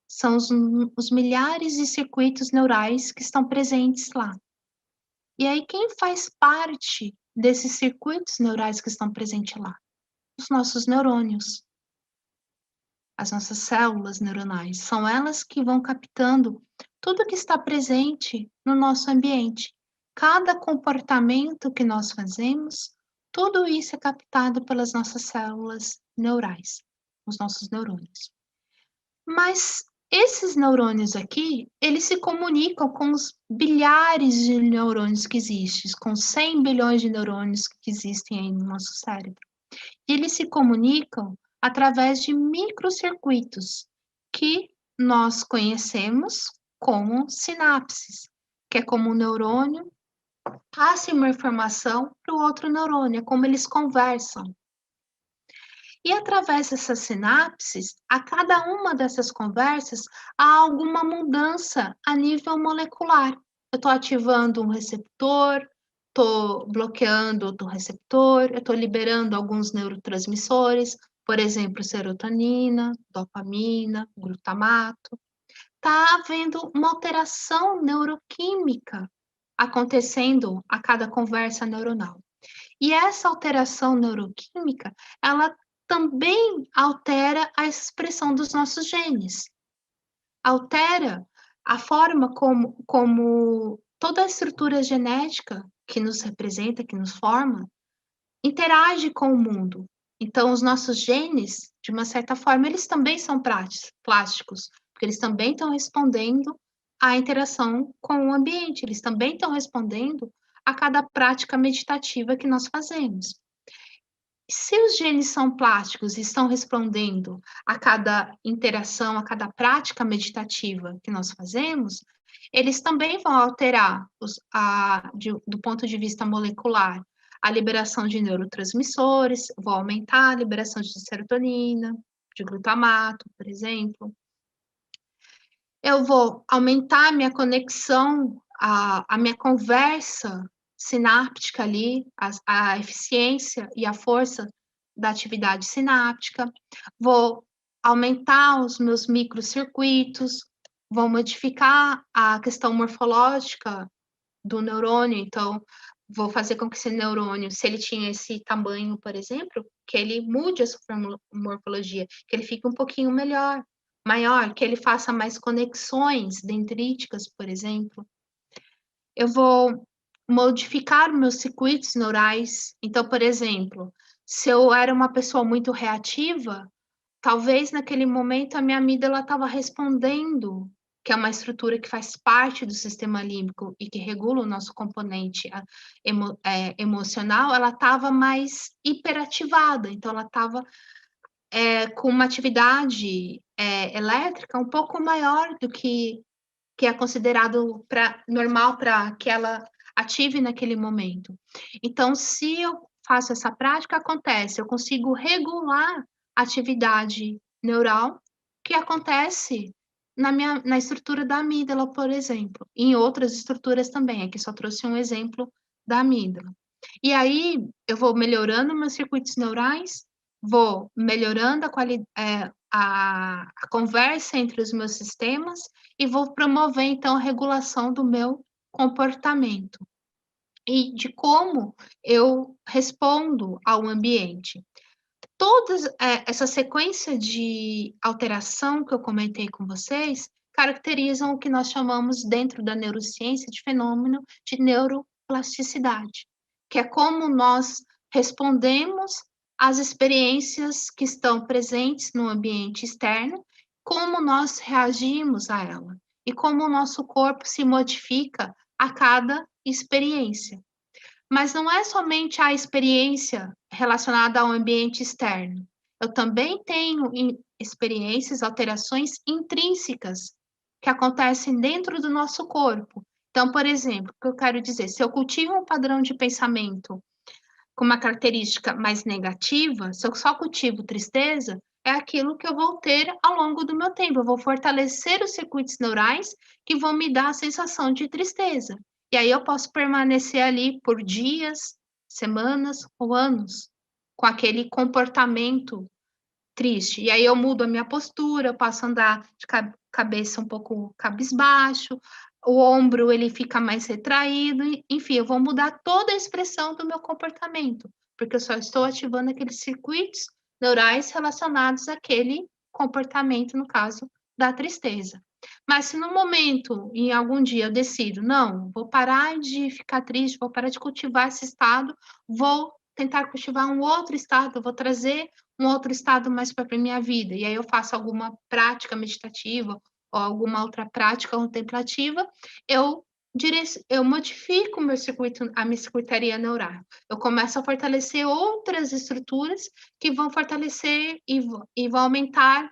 São os milhares de circuitos neurais que estão presentes lá. E aí, quem faz parte desses circuitos neurais que estão presentes lá? Os nossos neurônios, as nossas células neuronais. São elas que vão captando tudo que está presente no nosso ambiente. Cada comportamento que nós fazemos, tudo isso é captado pelas nossas células neurais, os nossos neurônios. Mas esses neurônios aqui, eles se comunicam com os bilhares de neurônios que existem, com 100 bilhões de neurônios que existem aí no nosso cérebro. E eles se comunicam através de microcircuitos que nós conhecemos como sinapses, que é como um neurônio passa uma informação para o outro neurônio, é como eles conversam. E através dessas sinapses, a cada uma dessas conversas, há alguma mudança a nível molecular. Eu estou ativando um receptor, estou bloqueando outro receptor, eu estou liberando alguns neurotransmissores, por exemplo, serotonina, dopamina, glutamato. Está havendo uma alteração neuroquímica acontecendo a cada conversa neuronal. E essa alteração neuroquímica, ela também altera a expressão dos nossos genes. Altera a forma como toda a estrutura genética que nos representa, que nos forma, interage com o mundo. Então, os nossos genes, de uma certa forma, eles também são plásticos, porque eles também estão respondendo à interação com o ambiente, eles também estão respondendo a cada prática meditativa que nós fazemos. Se os genes são plásticos e estão respondendo a cada interação, a cada prática meditativa que nós fazemos, eles também vão alterar, do ponto de vista molecular, a liberação de neurotransmissores, vão aumentar a liberação de serotonina, de glutamato, por exemplo. Eu vou aumentar a minha conexão, a minha conversa sináptica ali, a eficiência e a força da atividade sináptica, vou aumentar os meus microcircuitos, vou modificar a questão morfológica do neurônio, então vou fazer com que esse neurônio, se ele tinha esse tamanho, por exemplo, que ele mude a sua morfologia, que ele fique um pouquinho maior, que ele faça mais conexões dendríticas, por exemplo. Eu vou modificar meus circuitos neurais. Então, por exemplo, se eu era uma pessoa muito reativa, talvez naquele momento a minha amígdala estava respondendo, que é uma estrutura que faz parte do sistema límbico e que regula o nosso componente emocional, ela estava mais hiperativada, então ela estava com uma atividade elétrica um pouco maior do que é considerado normal para que ela ative naquele momento. Então, se eu faço essa prática, acontece, eu consigo regular a atividade neural que acontece na estrutura da amígdala, por exemplo, em outras estruturas também, aqui só trouxe um exemplo da amígdala. E aí, eu vou melhorando meus circuitos neurais, vou melhorando a conversa entre os meus sistemas e vou promover, então, a regulação do meu comportamento e de como eu respondo ao ambiente. Toda essa sequência de alteração que eu comentei com vocês caracterizam o que nós chamamos, dentro da neurociência, de fenômeno de neuroplasticidade, que é como nós respondemos às experiências que estão presentes no ambiente externo, como nós reagimos a ela e como o nosso corpo se modifica a cada experiência. Mas não é somente a experiência relacionada ao ambiente externo. Eu também tenho experiências, alterações intrínsecas que acontecem dentro do nosso corpo. Então, por exemplo, o que eu quero dizer, se eu cultivo um padrão de pensamento com uma característica mais negativa, se eu só cultivo tristeza, é aquilo que eu vou ter ao longo do meu tempo. Eu vou fortalecer os circuitos neurais que vão me dar a sensação de tristeza. E aí eu posso permanecer ali por dias, semanas ou anos com aquele comportamento triste. E aí eu mudo a minha postura, eu passo a andar de cabeça um pouco cabisbaixo, o ombro ele fica mais retraído, enfim, eu vou mudar toda a expressão do meu comportamento, porque eu só estou ativando aqueles circuitos neurais relacionados àquele comportamento, no caso da tristeza. Mas se no momento, em algum dia, eu decido, não, vou parar de ficar triste, vou parar de cultivar esse estado, vou tentar cultivar um outro estado, vou trazer um outro estado mais para a minha vida, e aí eu faço alguma prática meditativa ou alguma outra prática contemplativa, eu modifico a minha circuitaria neural. Eu começo a fortalecer outras estruturas que vão fortalecer e vão aumentar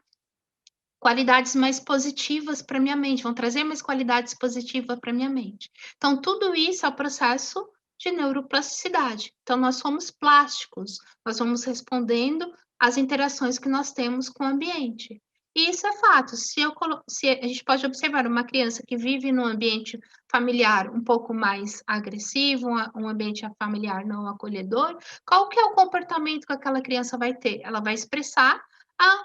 qualidades mais positivas para minha mente, vão trazer mais qualidades positivas para minha mente. Então, tudo isso é o processo de neuroplasticidade. Então, nós somos plásticos, nós vamos respondendo às interações que nós temos com o ambiente. E isso é fato. Se a gente pode observar uma criança que vive num ambiente familiar um pouco mais agressivo, um ambiente familiar não acolhedor, qual que é o comportamento que aquela criança vai ter? Ela vai expressar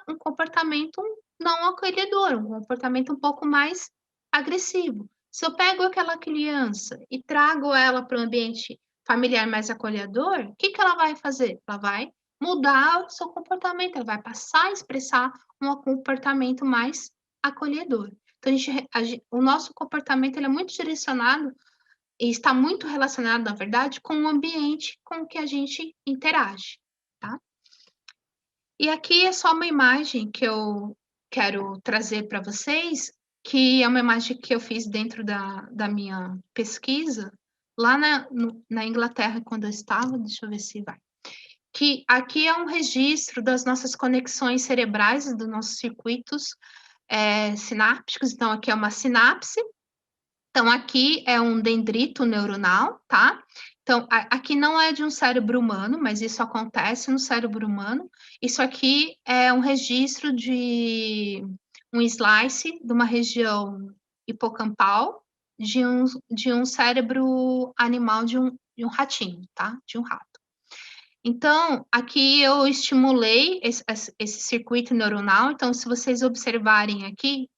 um comportamento não acolhedor, um comportamento um pouco mais agressivo. Se eu pego aquela criança e trago ela para um ambiente familiar mais acolhedor, o que ela vai fazer? Ela vai mudar o seu comportamento, ela vai passar a expressar um comportamento mais acolhedor. Então, o nosso comportamento ele é muito direcionado e está muito relacionado, na verdade, com o ambiente com que a gente interage, tá? E aqui é só uma imagem que eu quero trazer para vocês, que é uma imagem que eu fiz dentro da minha pesquisa, lá na Inglaterra, quando eu estava, deixa eu ver se vai. Que aqui é um registro das nossas conexões cerebrais, dos nossos circuitos sinápticos. Então, aqui é uma sinapse. Então, aqui é um dendrito neuronal, tá? Então, aqui não é de um cérebro humano, mas isso acontece no cérebro humano. Isso aqui é um registro de um slice de uma região hipocampal de um cérebro animal de um ratinho, tá? De um rato. Então, aqui eu estimulei esse circuito neuronal. Então, se vocês observarem aqui,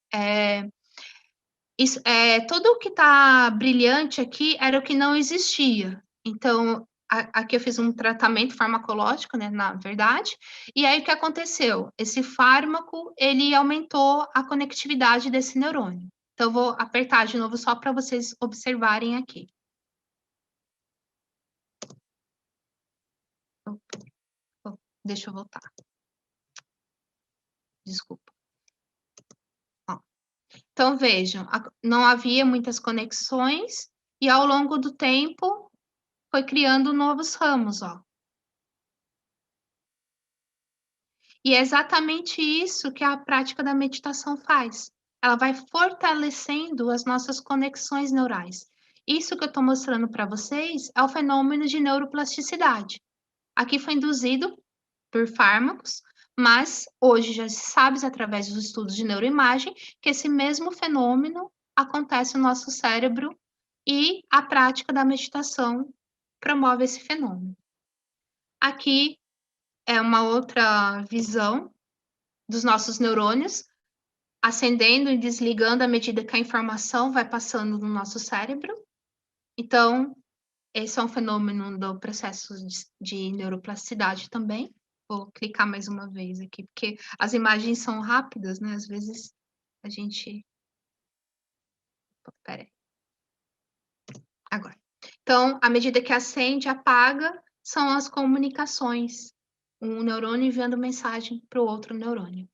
tudo o que está brilhante aqui era o que não existia. Então, aqui eu fiz um tratamento farmacológico, né, na verdade, e aí o que aconteceu? Esse fármaco, ele aumentou a conectividade desse neurônio. Então, eu vou apertar de novo só para vocês observarem aqui. Deixa eu voltar. Desculpa. Ó. Então, vejam, não havia muitas conexões, e ao longo do tempo foi criando novos ramos, ó. E é exatamente isso que a prática da meditação faz. Ela vai fortalecendo as nossas conexões neurais. Isso que eu estou mostrando para vocês é o fenômeno de neuroplasticidade. Aqui foi induzido por fármacos, mas hoje já se sabe, através dos estudos de neuroimagem, que esse mesmo fenômeno acontece no nosso cérebro e a prática da meditação promove esse fenômeno. Aqui é uma outra visão dos nossos neurônios, acendendo e desligando à medida que a informação vai passando no nosso cérebro. Então, esse é um fenômeno do processo de neuroplasticidade também. Vou clicar mais uma vez aqui, porque as imagens são rápidas, né? Às vezes a gente... Peraí. Agora. Então, à medida que acende, apaga, são as comunicações. Um neurônio enviando mensagem para o outro neurônio.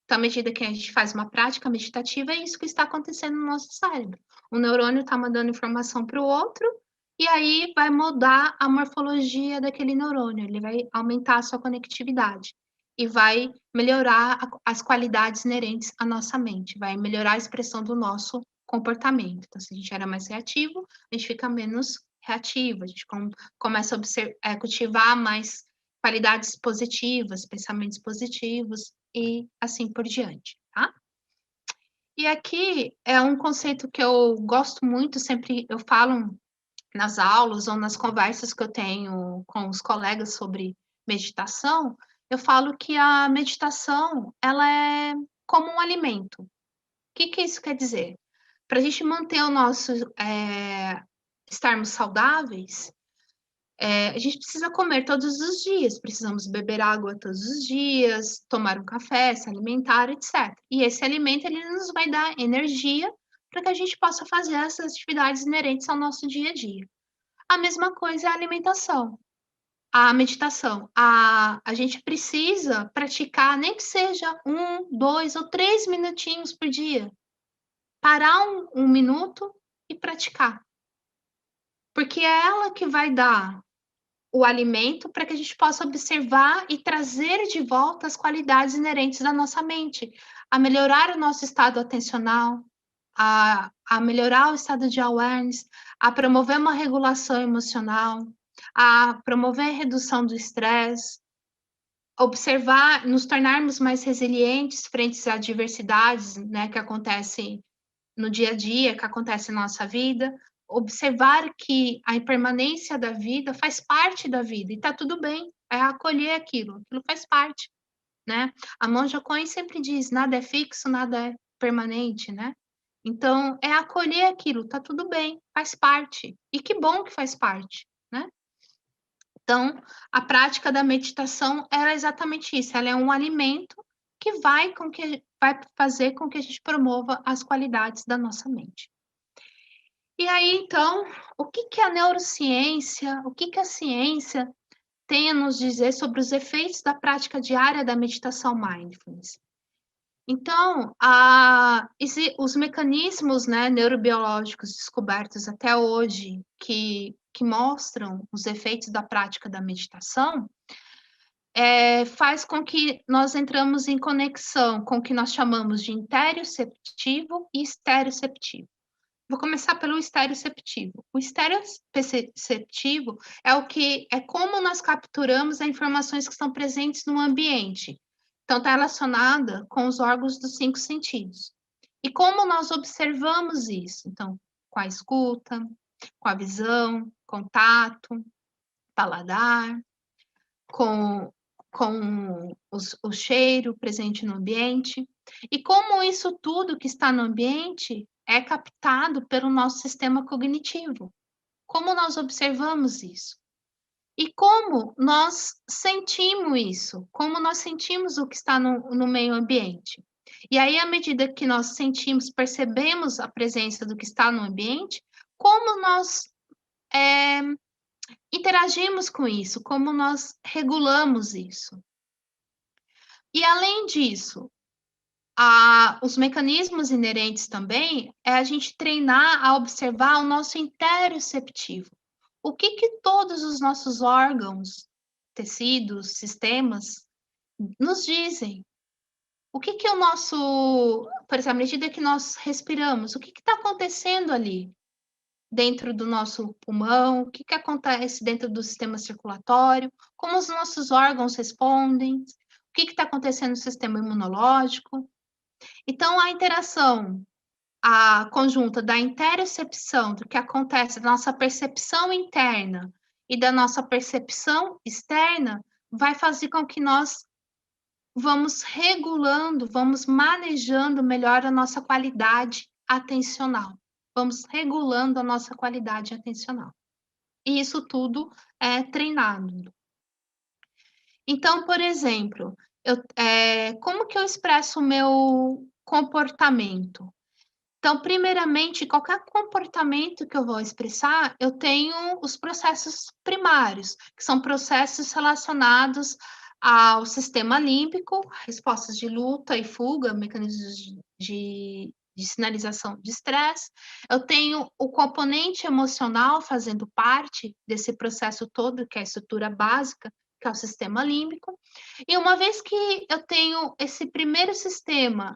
Então, à medida que a gente faz uma prática meditativa, é isso que está acontecendo no nosso cérebro. O neurônio está mandando informação para o outro, e aí vai mudar a morfologia daquele neurônio, ele vai aumentar a sua conectividade e vai melhorar as qualidades inerentes à nossa mente, vai melhorar a expressão do nosso comportamento. Então, se a gente era mais reativo, a gente fica menos reativo, a gente começa a cultivar mais qualidades positivas, pensamentos positivos e assim por diante, tá? E aqui é um conceito que eu gosto muito, sempre eu falo nas aulas ou nas conversas que eu tenho com os colegas sobre meditação, eu falo que a meditação, ela é como um alimento. O que isso quer dizer? Para a gente manter o nosso estarmos saudáveis, a gente precisa comer todos os dias, precisamos beber água todos os dias, tomar um café, se alimentar, etc. E esse alimento, ele nos vai dar energia para que a gente possa fazer essas atividades inerentes ao nosso dia a dia. A mesma coisa é a alimentação. A meditação. A gente precisa praticar, nem que seja 1, 2 ou 3 minutinhos por dia. Parar um minuto e praticar. Porque é ela que vai dar o alimento para que a gente possa observar e trazer de volta as qualidades inerentes da nossa mente, a melhorar o nosso estado atencional, a melhorar o estado de awareness, a promover uma regulação emocional, a promover a redução do estresse, observar, nos tornarmos mais resilientes frente às adversidades, né, que acontecem no dia a dia, que acontecem na nossa vida, observar que a impermanência da vida faz parte da vida e está tudo bem, é acolher aquilo faz parte, né? A Monja Coen sempre diz, nada é fixo, nada é permanente, né? Então, é acolher aquilo, tá tudo bem, faz parte. E que bom que faz parte, né? Então, a prática da meditação é exatamente isso, ela é um alimento que vai fazer com que a gente promova as qualidades da nossa mente. E aí, então, o que que a neurociência, o que que a ciência tem a nos dizer sobre os efeitos da prática diária da meditação mindfulness? Então, os mecanismos, né, neurobiológicos descobertos até hoje que mostram os efeitos da prática da meditação, faz com que nós entramos em conexão com o que nós chamamos de interoceptivo e estereoceptivo. Vou começar pelo estereoceptivo. O estereoceptivo é como nós capturamos as informações que estão presentes no ambiente. Então, está relacionada com os órgãos dos 5 sentidos. E como nós observamos isso? Então, com a escuta, com a visão, contato, paladar, com o cheiro presente no ambiente. E como isso tudo que está no ambiente é captado pelo nosso sistema cognitivo. Como nós observamos isso? E como nós sentimos isso? Como nós sentimos o que está no meio ambiente? E aí, à medida que nós sentimos, percebemos a presença do que está no ambiente, como nós interagimos com isso, como nós regulamos isso. E além disso, os mecanismos inerentes também é a gente treinar a observar o nosso interoceptivo. O que todos os nossos órgãos, tecidos, sistemas nos dizem? O que o nosso, por exemplo, à medida que nós respiramos, o que está acontecendo ali dentro do nosso pulmão? O que acontece dentro do sistema circulatório? Como os nossos órgãos respondem? O que está acontecendo no sistema imunológico? Então, a conjunta da interocepção, do que acontece, da nossa percepção interna e da nossa percepção externa, vai fazer com que nós vamos regulando, vamos manejando melhor a nossa qualidade atencional. Vamos regulando a nossa qualidade atencional. E isso tudo é treinado. Então, por exemplo, como que eu expresso o meu comportamento? Então, primeiramente, qualquer comportamento que eu vou expressar, eu tenho os processos primários, que são processos relacionados ao sistema límbico, respostas de luta e fuga, mecanismos de sinalização de estresse. Eu tenho o componente emocional fazendo parte desse processo todo, que é a estrutura básica, que é o sistema límbico. E uma vez que eu tenho esse primeiro sistema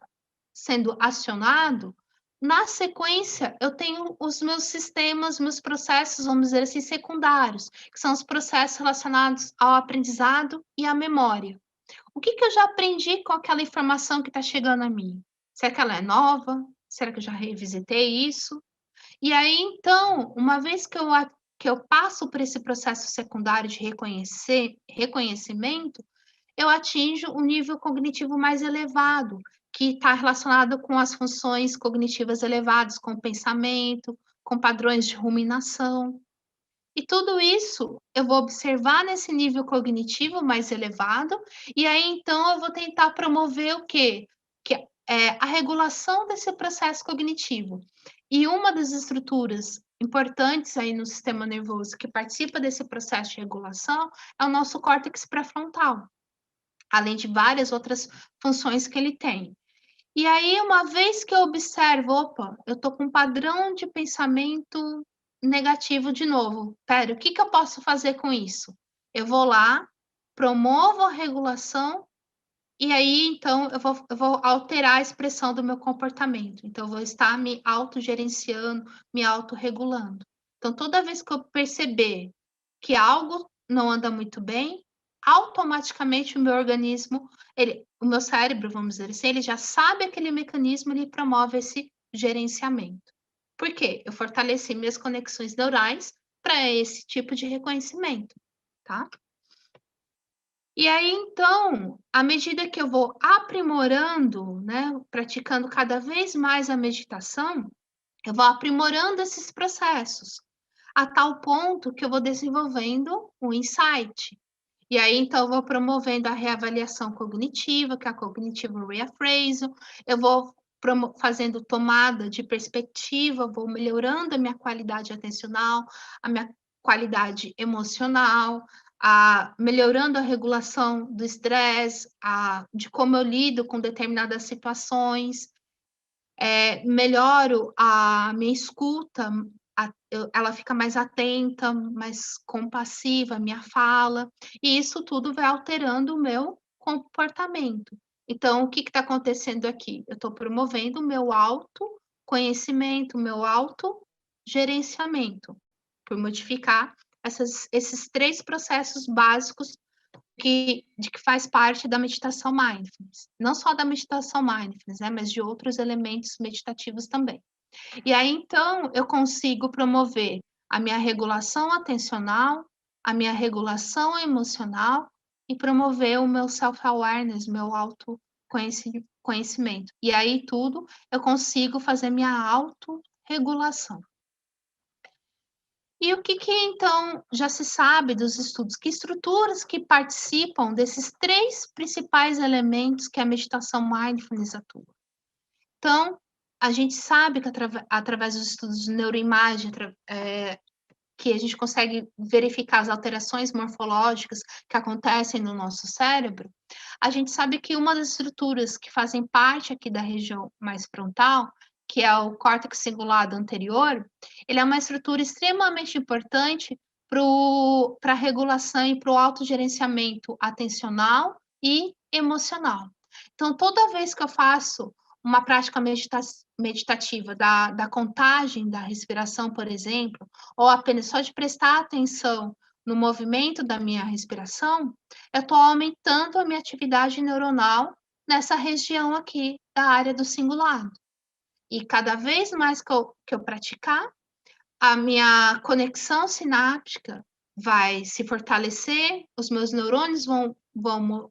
sendo acionado, na sequência, eu tenho os meus sistemas, meus processos, vamos dizer assim, secundários, que são os processos relacionados ao aprendizado e à memória. O que eu já aprendi com aquela informação que está chegando a mim? Será que ela é nova? Será que eu já revisitei isso? E aí, então, uma vez que eu passo por esse processo secundário de reconhecimento, eu atinjo um nível cognitivo mais elevado, que está relacionado com as funções cognitivas elevadas, com o pensamento, com padrões de ruminação. E tudo isso eu vou observar nesse nível cognitivo mais elevado, e aí então eu vou tentar promover o quê? Que é a regulação desse processo cognitivo. E uma das estruturas importantes aí no sistema nervoso que participa desse processo de regulação é o nosso córtex pré-frontal, além de várias outras funções que ele tem. E aí, uma vez que eu observo, opa, eu tô com um padrão de pensamento negativo de novo. Pera, o que eu posso fazer com isso? Eu vou lá, promovo a regulação, e aí, então, eu vou alterar a expressão do meu comportamento. Então, eu vou estar me autogerenciando, me autorregulando. Então, toda vez que eu perceber que algo não anda muito bem, automaticamente o meu organismo, o meu cérebro, vamos dizer assim, ele já sabe aquele mecanismo, ele promove esse gerenciamento. Por quê? Eu fortaleci minhas conexões neurais para esse tipo de reconhecimento, tá? E aí, então, à medida que eu vou aprimorando, né, praticando cada vez mais a meditação, eu vou aprimorando esses processos, a tal ponto que eu vou desenvolvendo um insight. E aí, então, eu vou promovendo a reavaliação cognitiva, que é a cognitive reappraisal, eu vou fazendo tomada de perspectiva, vou melhorando a minha qualidade atencional, a minha qualidade emocional, melhorando a regulação do estresse, de como eu lido com determinadas situações, melhoro a minha escuta, ela fica mais atenta, mais compassiva, a minha fala, e isso tudo vai alterando o meu comportamento. Então, o que está acontecendo aqui? Eu estou promovendo o meu autoconhecimento, o meu autogerenciamento, por modificar esses 3 processos básicos de que faz parte da meditação mindfulness. Não só da meditação mindfulness, né, mas de outros elementos meditativos também. E aí, então, eu consigo promover a minha regulação atencional, a minha regulação emocional e promover o meu self-awareness, meu autoconhecimento. E aí, tudo, eu consigo fazer minha autorregulação. E o que então já se sabe dos estudos? Que estruturas que participam desses 3 principais elementos que a meditação mindfulness atua? Então, a gente sabe que através dos estudos de neuroimagem, que a gente consegue verificar as alterações morfológicas que acontecem no nosso cérebro, a gente sabe que uma das estruturas que fazem parte aqui da região mais frontal, que é o córtex cingulado anterior, ele é uma estrutura extremamente importante para a regulação e para o autogerenciamento atencional e emocional. Então, toda vez que eu faço uma prática meditativa da contagem, da respiração, por exemplo, ou apenas só de prestar atenção no movimento da minha respiração, eu estou aumentando a minha atividade neuronal nessa região aqui da área do cingulado. E cada vez mais que eu praticar, a minha conexão sináptica vai se fortalecer, os meus neurônios vão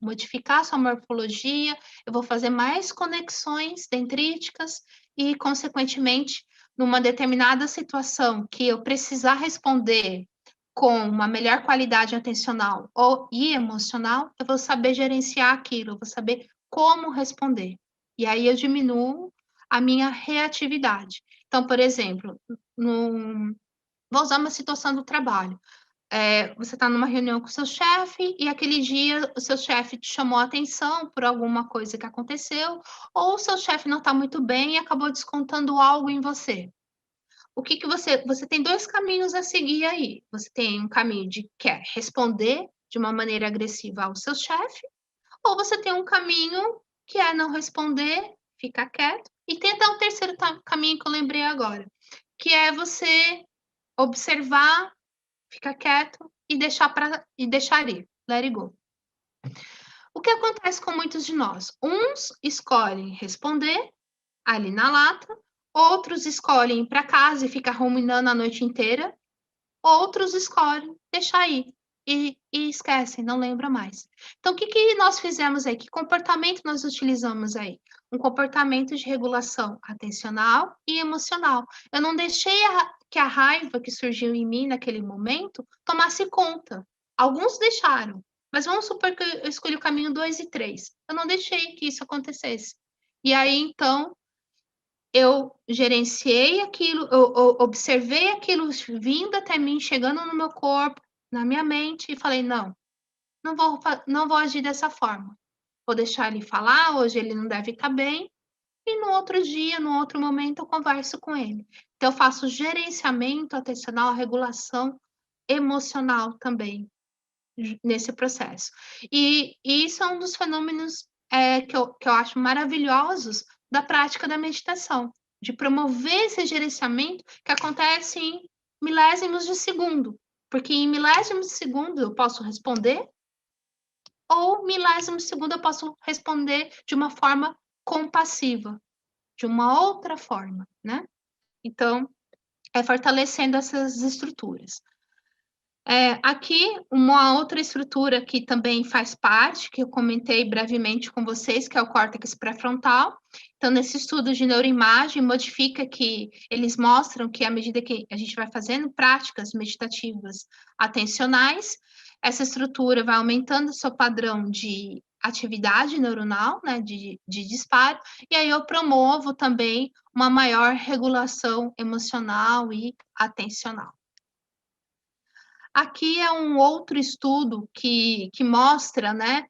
modificar sua morfologia, eu vou fazer mais conexões dendríticas e, consequentemente, numa determinada situação que eu precisar responder com uma melhor qualidade atencional e emocional, eu vou saber gerenciar aquilo, eu vou saber como responder. E aí eu diminuo a minha reatividade. Então, por exemplo, vou usar uma situação do trabalho. Você está numa reunião com o seu chefe e aquele dia o seu chefe te chamou a atenção por alguma coisa que aconteceu, ou o seu chefe não está muito bem e acabou descontando algo em você. O que você tem 2 caminhos a seguir aí. Você tem um caminho de quer responder de uma maneira agressiva ao seu chefe, ou você tem um caminho que é não responder, ficar quieto, e tem até um terceiro caminho que eu lembrei agora, que é você observar, ficar quieto e deixar ir, let it go. O que acontece com muitos de nós? Uns escolhem responder ali na lata, outros escolhem ir para casa e ficar ruminando a noite inteira, outros escolhem deixar ir e esquecem, não lembra mais. Então, o que nós fizemos aí? Que comportamento nós utilizamos aí? Um comportamento de regulação atencional e emocional. Eu não deixei que a raiva que surgiu em mim naquele momento tomasse conta. Alguns deixaram, mas vamos supor que eu escolhi o caminho 2 e 3. Eu não deixei que isso acontecesse. E aí, então, eu gerenciei aquilo, eu observei aquilo vindo até mim, chegando no meu corpo, na minha mente, e falei, não vou agir dessa forma. Vou deixar ele falar, hoje ele não deve estar bem, e no outro dia, no outro momento, eu converso com ele. Então, eu faço gerenciamento atencional, regulação emocional também, nesse processo. E isso é um dos fenômenos que eu acho maravilhosos da prática da meditação, de promover esse gerenciamento que acontece em milésimos de segundo, porque em milésimos de segundo eu posso responder, ou milésimos de segundo eu posso responder de uma forma compassiva, de uma outra forma, né? Então, fortalecendo essas estruturas. Aqui, uma outra estrutura que também faz parte, que eu comentei brevemente com vocês, que é o córtex pré-frontal. Então, nesse estudo de neuroimagem, modifica que eles mostram que à medida que a gente vai fazendo práticas meditativas atencionais, essa estrutura vai aumentando o seu padrão de atividade neuronal, né, de disparo, e aí eu promovo também uma maior regulação emocional e atencional. Aqui é um outro estudo que mostra, né,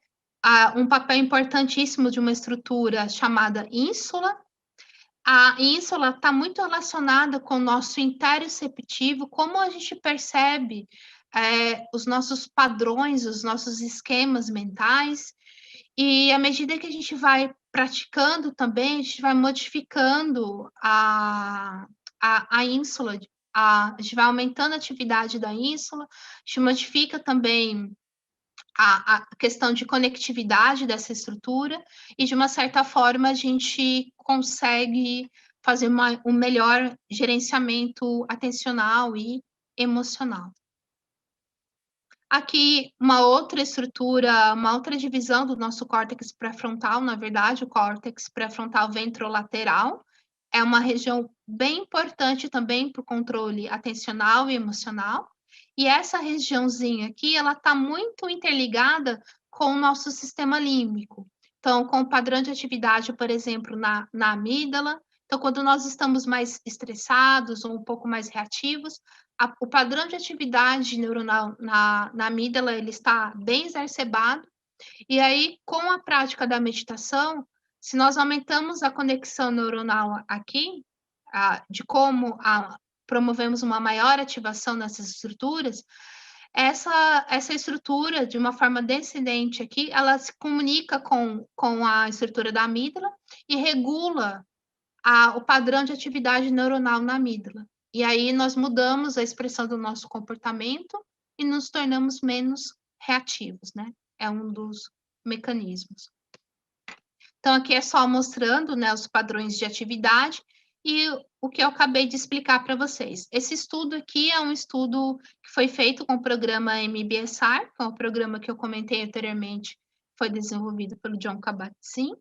um papel importantíssimo de uma estrutura chamada ínsula. A ínsula está muito relacionada com o nosso interoceptivo, como a gente percebe os nossos padrões, os nossos esquemas mentais, e à medida que a gente vai praticando também, a gente vai modificando a ínsula, a gente vai aumentando a atividade da ínsula, a gente modifica também a questão de conectividade dessa estrutura, e de uma certa forma a gente consegue fazer um melhor gerenciamento atencional e emocional. Aqui, uma outra estrutura, uma outra divisão do nosso córtex pré-frontal, na verdade, o córtex pré-frontal ventrolateral, é uma região bem importante também para o controle atencional e emocional. E essa regiãozinha aqui, ela está muito interligada com o nosso sistema límbico. Então, com o padrão de atividade, por exemplo, na amígdala. Então, quando nós estamos mais estressados ou um pouco mais reativos, o padrão de atividade neuronal na amígdala, ele está bem exacerbado. E aí, com a prática da meditação, se nós aumentamos a conexão neuronal aqui, de como promovemos uma maior ativação nessas estruturas, essa estrutura, de uma forma descendente aqui, ela se comunica com a estrutura da amígdala e regula o padrão de atividade neuronal na amígdala. E aí nós mudamos a expressão do nosso comportamento e nos tornamos menos reativos, né? É um dos mecanismos. Então, aqui é só mostrando, né, os padrões de atividade e o que eu acabei de explicar para vocês. Esse estudo aqui é um estudo que foi feito com o programa MBSR, que é o programa que eu comentei anteriormente, foi desenvolvido pelo John Kabat-Zinn.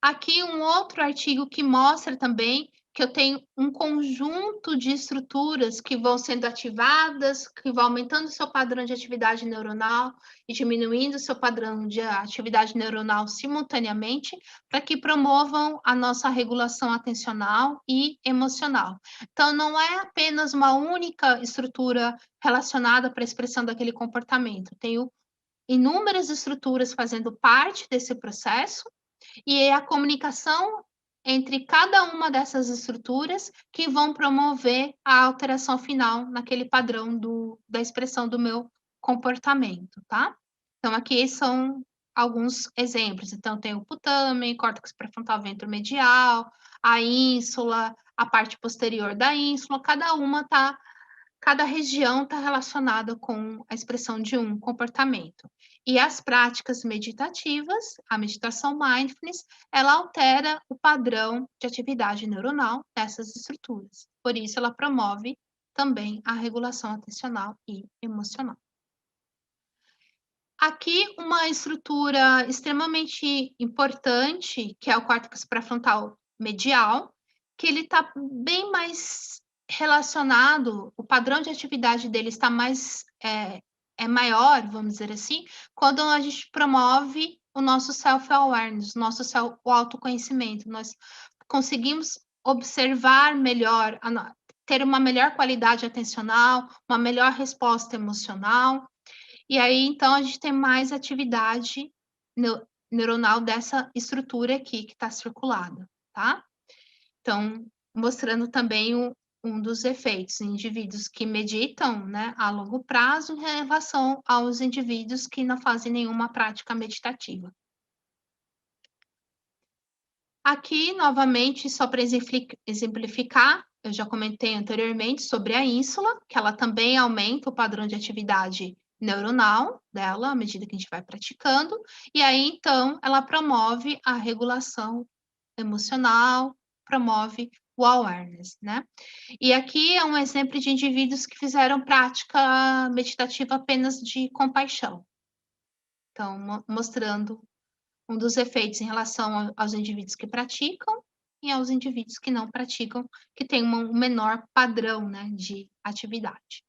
Aqui um outro artigo que mostra também que eu tenho um conjunto de estruturas que vão sendo ativadas, que vão aumentando o seu padrão de atividade neuronal e diminuindo o seu padrão de atividade neuronal simultaneamente, para que promovam a nossa regulação atencional e emocional. Então, não é apenas uma única estrutura relacionada para a expressão daquele comportamento. Tenho inúmeras estruturas fazendo parte desse processo, e é a comunicação entre cada uma dessas estruturas que vão promover a alteração final naquele padrão da expressão do meu comportamento, tá? Então, aqui são alguns exemplos. Então, tem o putame, córtex pré-frontal ventromedial, a ínsula, a parte posterior da ínsula, cada região está relacionada com a expressão de um comportamento. E as práticas meditativas, a meditação mindfulness, ela altera o padrão de atividade neuronal dessas estruturas. Por isso, ela promove também a regulação atencional e emocional. Aqui, uma estrutura extremamente importante, que é o córtex pré-frontal medial, que ele está bem mais relacionado, o padrão de atividade dele está mais maior, vamos dizer assim, quando a gente promove o nosso self-awareness, o autoconhecimento. Nós conseguimos observar melhor, ter uma melhor qualidade atencional, uma melhor resposta emocional. E aí, então, a gente tem mais atividade neuronal dessa estrutura aqui que está circulada, tá? Então, mostrando também um dos efeitos em indivíduos que meditam, né, a longo prazo em relação aos indivíduos que não fazem nenhuma prática meditativa. Aqui, novamente, só para exemplificar, eu já comentei anteriormente sobre a ínsula, que ela também aumenta o padrão de atividade neuronal dela à medida que a gente vai praticando, e aí, então, ela promove a regulação emocional, promove o awareness, né? E aqui é um exemplo de indivíduos que fizeram prática meditativa apenas de compaixão. Então, mostrando um dos efeitos em relação aos indivíduos que praticam e aos indivíduos que não praticam, que têm um menor padrão, né, de atividade.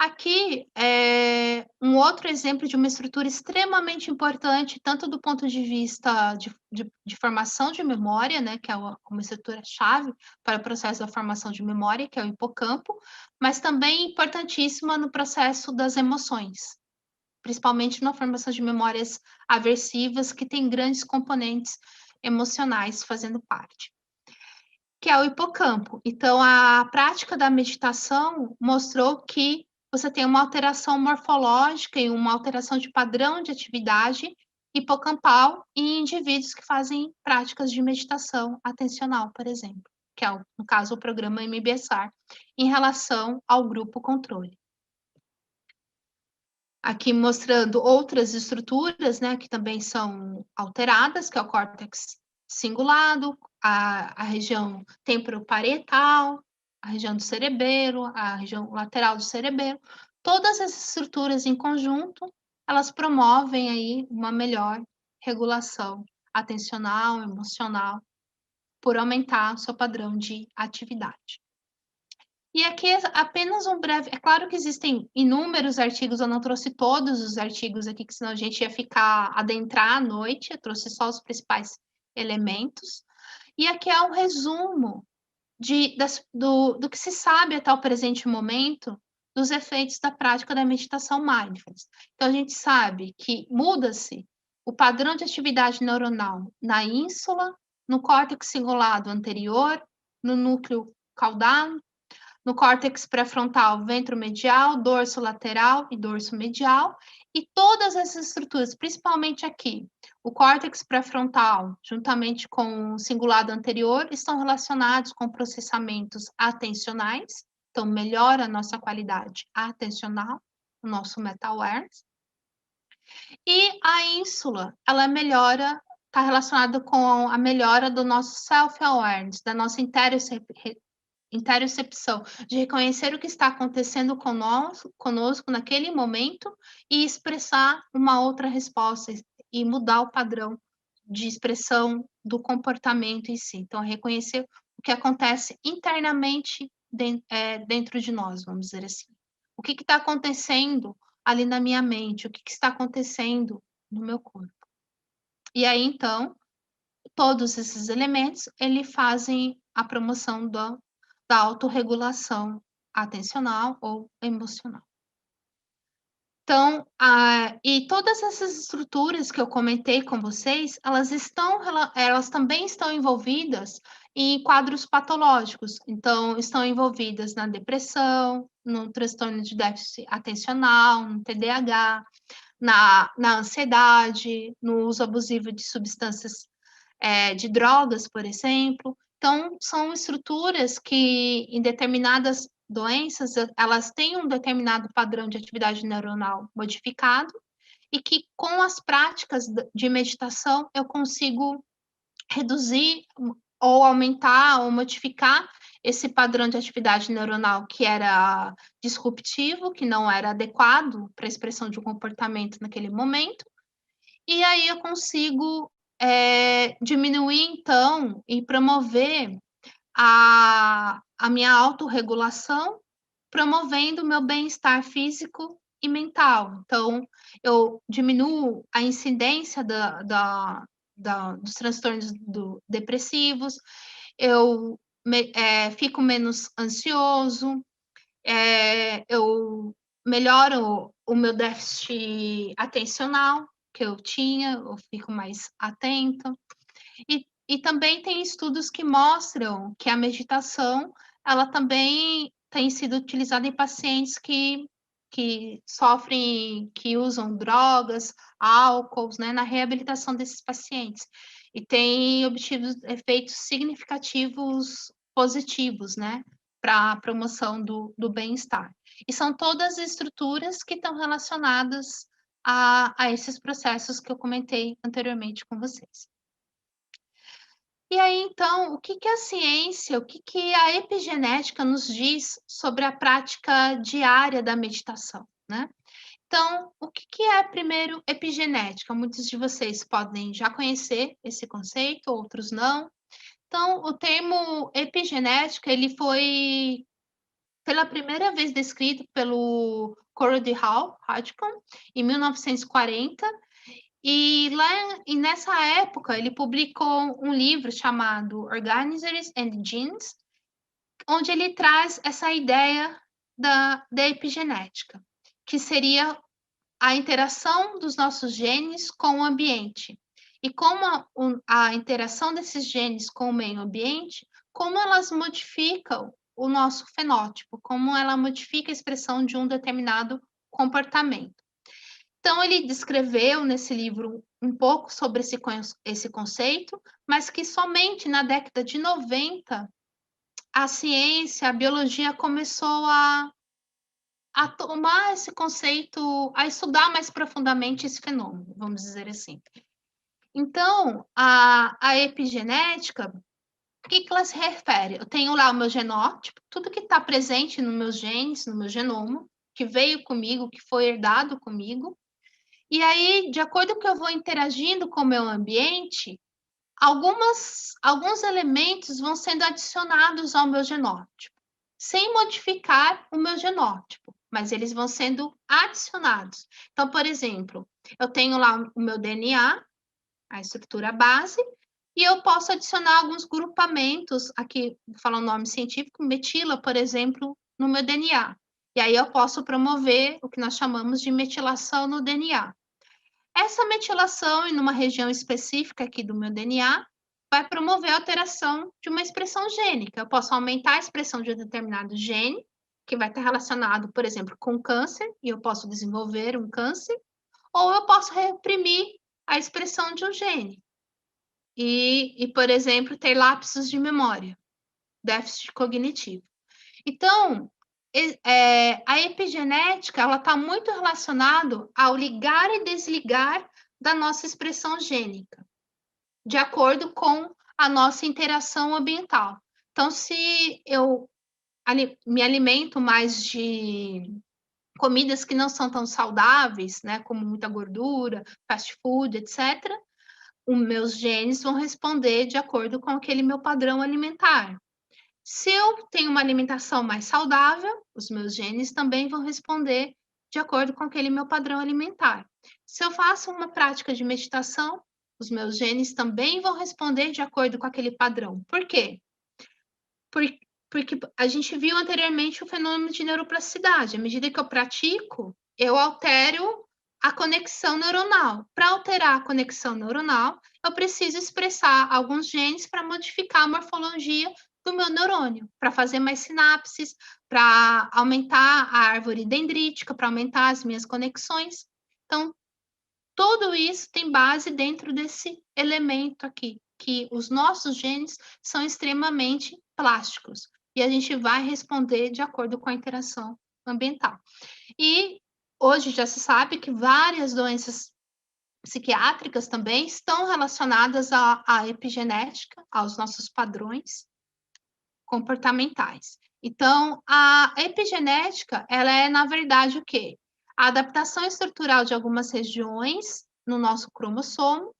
Aqui é um outro exemplo de uma estrutura extremamente importante, tanto do ponto de vista de formação de memória, né, que é uma estrutura-chave para o processo da formação de memória, que é o hipocampo, mas também importantíssima no processo das emoções, principalmente na formação de memórias aversivas, que tem grandes componentes emocionais fazendo parte, que é o hipocampo. Então, a prática da meditação mostrou que você tem uma alteração morfológica e uma alteração de padrão de atividade hipocampal em indivíduos que fazem práticas de meditação atencional, por exemplo, que é, no caso, o programa MBSR, em relação ao grupo controle. Aqui mostrando outras estruturas, né, que também são alteradas, que é o córtex cingulado, a região temporoparietal, a região do cerebelo, a região lateral do cerebelo. Todas essas estruturas em conjunto, elas promovem aí uma melhor regulação atencional, emocional, por aumentar o seu padrão de atividade. E aqui é apenas um breve. É claro que existem inúmeros artigos, eu não trouxe todos os artigos aqui, que senão a gente ia ficar adentrar à noite, eu trouxe só os principais elementos. E aqui é um resumo do que se sabe até o presente momento dos efeitos da prática da meditação mindfulness. Então, a gente sabe que muda-se o padrão de atividade neuronal na ínsula, no córtex cingulado anterior, no núcleo caudal, no córtex pré-frontal ventromedial, dorso lateral e dorso medial, e todas essas estruturas, principalmente aqui, o córtex pré-frontal, juntamente com o cingulado anterior, estão relacionados com processamentos atencionais, então melhora a nossa qualidade atencional, o nosso meta-awareness. E a ínsula, ela melhora, está relacionada com a melhora do nosso self-awareness, da nossa interocepção, de reconhecer o que está acontecendo conosco naquele momento e expressar uma outra resposta e mudar o padrão de expressão do comportamento em si. Então, reconhecer o que acontece internamente dentro de nós, vamos dizer assim. O que está acontecendo ali na minha mente? O que está acontecendo no meu corpo? E aí, então, todos esses elementos, eles fazem a promoção da autorregulação atencional ou emocional. Então, e todas essas estruturas que eu comentei com vocês, elas também estão envolvidas em quadros patológicos. Então, estão envolvidas na depressão, no transtorno de déficit atencional, no TDAH, na ansiedade, no uso abusivo de substâncias, de drogas, por exemplo. Então, são estruturas que, em determinadas doenças, elas têm um determinado padrão de atividade neuronal modificado e que, com as práticas de meditação, eu consigo reduzir ou aumentar ou modificar esse padrão de atividade neuronal que era disruptivo, que não era adequado para a expressão de um comportamento naquele momento, e aí eu consigo diminuir, então, e promover a minha autorregulação, promovendo o meu bem-estar físico e mental. Então, eu diminuo a incidência dos transtornos depressivos, eu fico menos ansioso, eu melhoro o meu déficit atencional que eu tinha, eu fico mais atenta. E também tem estudos que mostram que a meditação, ela também tem sido utilizada em pacientes que sofrem, que usam drogas, álcool, né, na reabilitação desses pacientes. E tem obtido efeitos significativos positivos, né, para a promoção do bem-estar. E são todas estruturas que estão relacionadas a esses processos que eu comentei anteriormente com vocês. E aí, então, o que a ciência, o que a epigenética nos diz sobre a prática diária da meditação, né? Então, o que é, primeiro, epigenética? Muitos de vocês podem já conhecer esse conceito, outros não. Então, o termo epigenética, ele foi pela primeira vez descrito pelo Corradi Hodgkin, em 1940, e nessa época ele publicou um livro chamado Organisms and Genes, onde ele traz essa ideia da epigenética, que seria a interação dos nossos genes com o ambiente. E como a interação desses genes com o meio ambiente, como elas modificam o nosso fenótipo, como ela modifica a expressão de um determinado comportamento. Então, ele descreveu nesse livro um pouco sobre esse conceito, mas que somente na década de 90, a ciência, a biologia começou a tomar esse conceito, a estudar mais profundamente esse fenômeno, vamos dizer assim. Então, a epigenética, o que ela se refere? Eu tenho lá o meu genótipo, tudo que está presente nos meus genes, no meu genoma, que veio comigo, que foi herdado comigo, e aí, de acordo com que eu vou interagindo com o meu ambiente, alguns elementos vão sendo adicionados ao meu genótipo, sem modificar o meu genótipo, mas eles vão sendo adicionados. Então, por exemplo, eu tenho lá o meu DNA, a estrutura base, e eu posso adicionar alguns grupamentos, aqui vou falar o nome científico, metila, por exemplo, no meu DNA. E aí eu posso promover o que nós chamamos de metilação no DNA. Essa metilação, em uma região específica aqui do meu DNA, vai promover a alteração de uma expressão gênica. Eu posso aumentar a expressão de um determinado gene, que vai estar relacionado, por exemplo, com câncer, e eu posso desenvolver um câncer, ou eu posso reprimir a expressão de um gene. Por exemplo, ter lapsos de memória, déficit cognitivo. Então, a epigenética, ela está muito relacionada ao ligar e desligar da nossa expressão gênica, de acordo com a nossa interação ambiental. Então, se eu me alimento mais de comidas que não são tão saudáveis, né, como muita gordura, fast food, etc., os meus genes vão responder de acordo com aquele meu padrão alimentar. Se eu tenho uma alimentação mais saudável, os meus genes também vão responder de acordo com aquele meu padrão alimentar. Se eu faço uma prática de meditação, os meus genes também vão responder de acordo com aquele padrão. Por quê? Porque a gente viu anteriormente o fenômeno de neuroplasticidade. À medida que eu pratico, eu altero a conexão neuronal. Para alterar a conexão neuronal, eu preciso expressar alguns genes para modificar a morfologia do meu neurônio, para fazer mais sinapses, para aumentar a árvore dendrítica, para aumentar as minhas conexões. Então, tudo isso tem base dentro desse elemento aqui, que os nossos genes são extremamente plásticos e a gente vai responder de acordo com a interação ambiental. E hoje já se sabe que várias doenças psiquiátricas também estão relacionadas à epigenética, aos nossos padrões comportamentais. Então, a epigenética, ela é, na verdade, o quê? A adaptação estrutural de algumas regiões no nosso cromossomo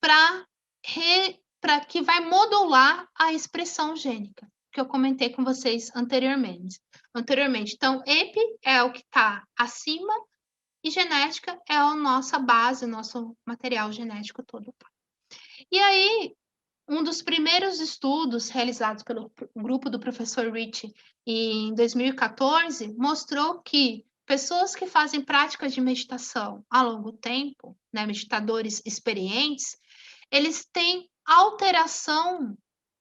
para que vai modular a expressão gênica, que eu comentei com vocês anteriormente. Então, epi é o que está acima e genética é a nossa base, o nosso material genético todo. E aí, um dos primeiros estudos realizados pelo grupo do professor Rich em 2014 mostrou que pessoas que fazem práticas de meditação a longo tempo, né, meditadores experientes, eles têm alteração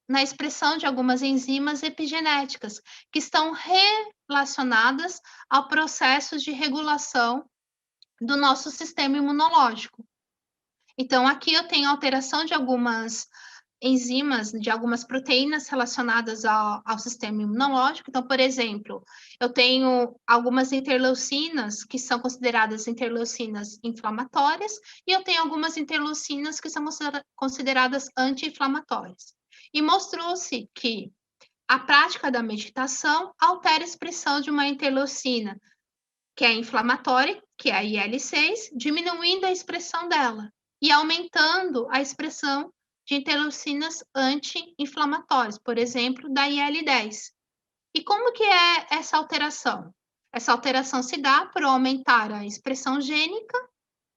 na expressão de algumas enzimas epigenéticas que estão relacionadas ao processo de regulação do nosso sistema imunológico. Então, aqui eu tenho alteração de algumas enzimas, de algumas proteínas relacionadas ao sistema imunológico. Então, por exemplo, eu tenho algumas interleucinas que são consideradas interleucinas inflamatórias e eu tenho algumas interleucinas que são consideradas anti-inflamatórias. E mostrou-se que a prática da meditação altera a expressão de uma interleucina que é inflamatória, que é a IL-6, diminuindo a expressão dela e aumentando a expressão de interleucinas anti-inflamatórias, por exemplo, da IL-10. E como que é essa alteração? Essa alteração se dá por aumentar a expressão gênica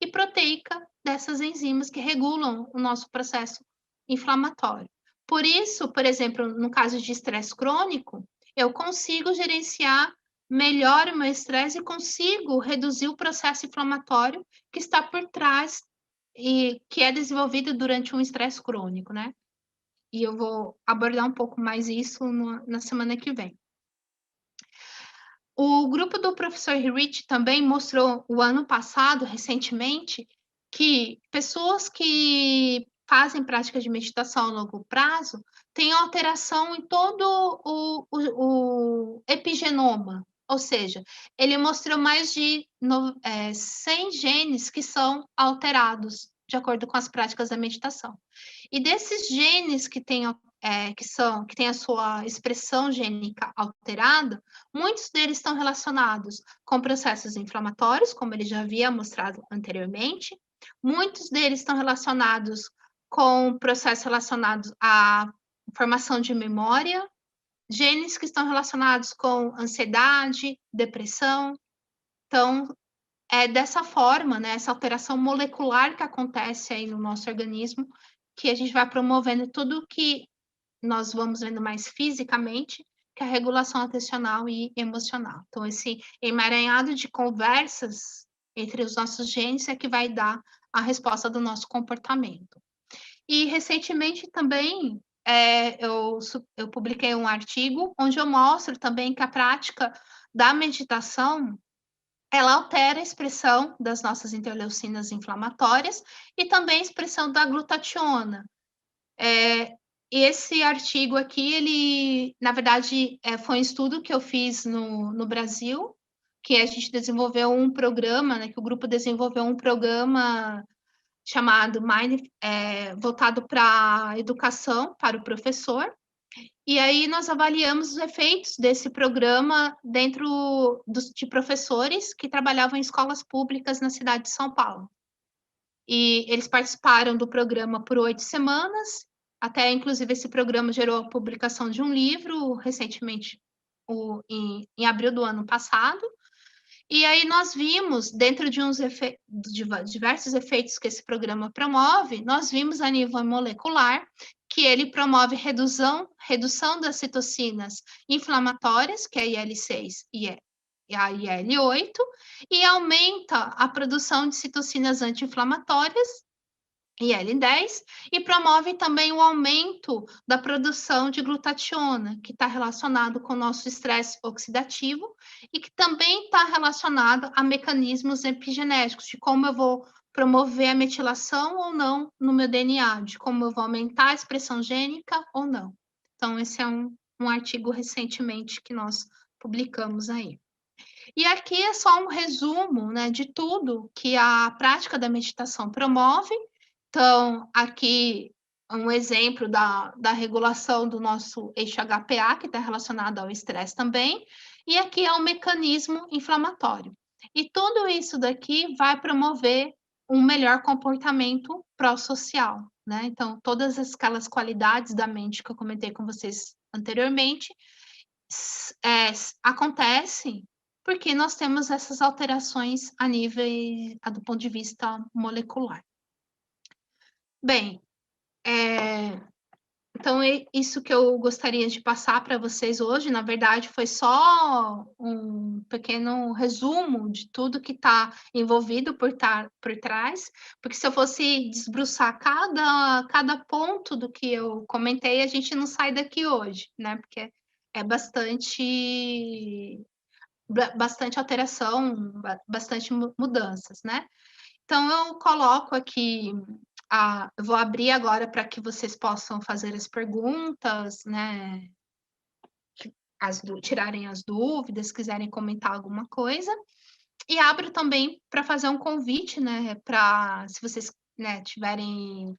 e proteica dessas enzimas que regulam o nosso processo inflamatório. Por isso, por exemplo, no caso de estresse crônico, eu consigo gerenciar melhor o meu estresse e consigo reduzir o processo inflamatório que está por trás e que é desenvolvido durante um estresse crônico, né? E eu vou abordar um pouco mais isso na semana que vem. O grupo do professor Rich também mostrou o ano passado, recentemente, que pessoas que fazem práticas de meditação a longo prazo têm alteração em todo o epigenoma, ou seja, ele mostrou mais de 100 genes que são alterados de acordo com as práticas da meditação. E desses genes que têm que têm a sua expressão gênica alterada, muitos deles estão relacionados com processos inflamatórios, como ele já havia mostrado anteriormente. Muitos deles estão relacionados com processos relacionados à formação de memória, genes que estão relacionados com ansiedade, depressão. Então, é dessa forma, né, essa alteração molecular que acontece aí no nosso organismo, que a gente vai promovendo tudo que nós vamos vendo mais fisicamente, que é a regulação atencional e emocional. Então, esse emaranhado de conversas entre os nossos genes é que vai dar a resposta do nosso comportamento. E, recentemente, também, eu publiquei um artigo onde eu mostro também que a prática da meditação ela altera a expressão das nossas interleucinas inflamatórias e também a expressão da glutationa. E esse artigo aqui, ele, na verdade, foi um estudo que eu fiz no Brasil, que a gente desenvolveu um programa, né, que o grupo desenvolveu um programa chamado Mind, voltado para a educação, para o professor, e aí nós avaliamos os efeitos desse programa dentro de professores que trabalhavam em escolas públicas na cidade de São Paulo. E eles participaram do programa por 8 semanas, até inclusive esse programa gerou a publicação de um livro recentemente, em abril do ano passado. E aí nós vimos, dentro de diversos efeitos que esse programa promove, nós vimos a nível molecular que ele promove redução das citocinas inflamatórias, que é a IL-6 e a IL-8, e aumenta a produção de citocinas anti-inflamatórias, IL-10, e promove também o aumento da produção de glutationa, que está relacionado com o nosso estresse oxidativo e que também está relacionado a mecanismos epigenéticos, de como eu vou promover a metilação ou não no meu DNA, de como eu vou aumentar a expressão gênica ou não. Então, esse é um artigo recentemente que nós publicamos aí. E aqui é só um resumo, né, de tudo que a prática da meditação promove. Então, aqui um exemplo da regulação do nosso eixo HPA, que está relacionado ao estresse também, e aqui é o mecanismo inflamatório. E tudo isso daqui vai promover um melhor comportamento pró-social, né? Então, todas aquelas qualidades da mente que eu comentei com vocês anteriormente acontecem porque nós temos essas alterações a nível do ponto de vista molecular. Bem, então isso que eu gostaria de passar para vocês hoje, na verdade, foi só um pequeno resumo de tudo que está envolvido por trás, porque se eu fosse desbruçar cada ponto do que eu comentei, a gente não sai daqui hoje, né? Porque é bastante alteração, bastante mudanças, né? Então, eu coloco aqui, eu vou abrir agora para que vocês possam fazer as perguntas, né? Tirarem as dúvidas, quiserem comentar alguma coisa. E abro também para fazer um convite, né? Para, se vocês, né, tiverem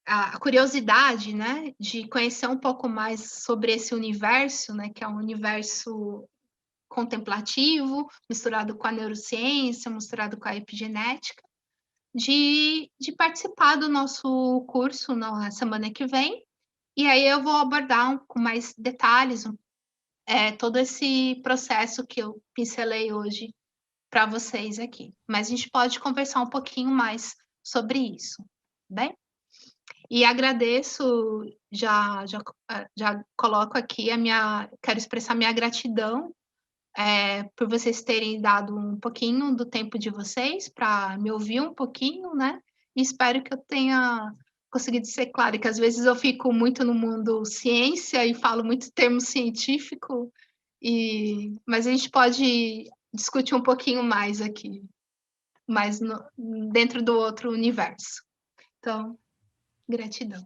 a curiosidade, né, de conhecer um pouco mais sobre esse universo, né, que é um universo contemplativo, misturado com a neurociência, misturado com a epigenética, de participar do nosso curso na semana que vem. E aí eu vou abordar com mais detalhes todo esse processo que eu pincelei hoje para vocês aqui. Mas a gente pode conversar um pouquinho mais sobre isso, bem? E agradeço, já coloco aqui quero expressar minha gratidão por vocês terem dado um pouquinho do tempo de vocês para me ouvir um pouquinho, né? E espero que eu tenha conseguido ser clara, que às vezes eu fico muito no mundo ciência e falo muito termo científico, mas a gente pode discutir um pouquinho mais aqui, mais dentro do outro universo. Então, gratidão.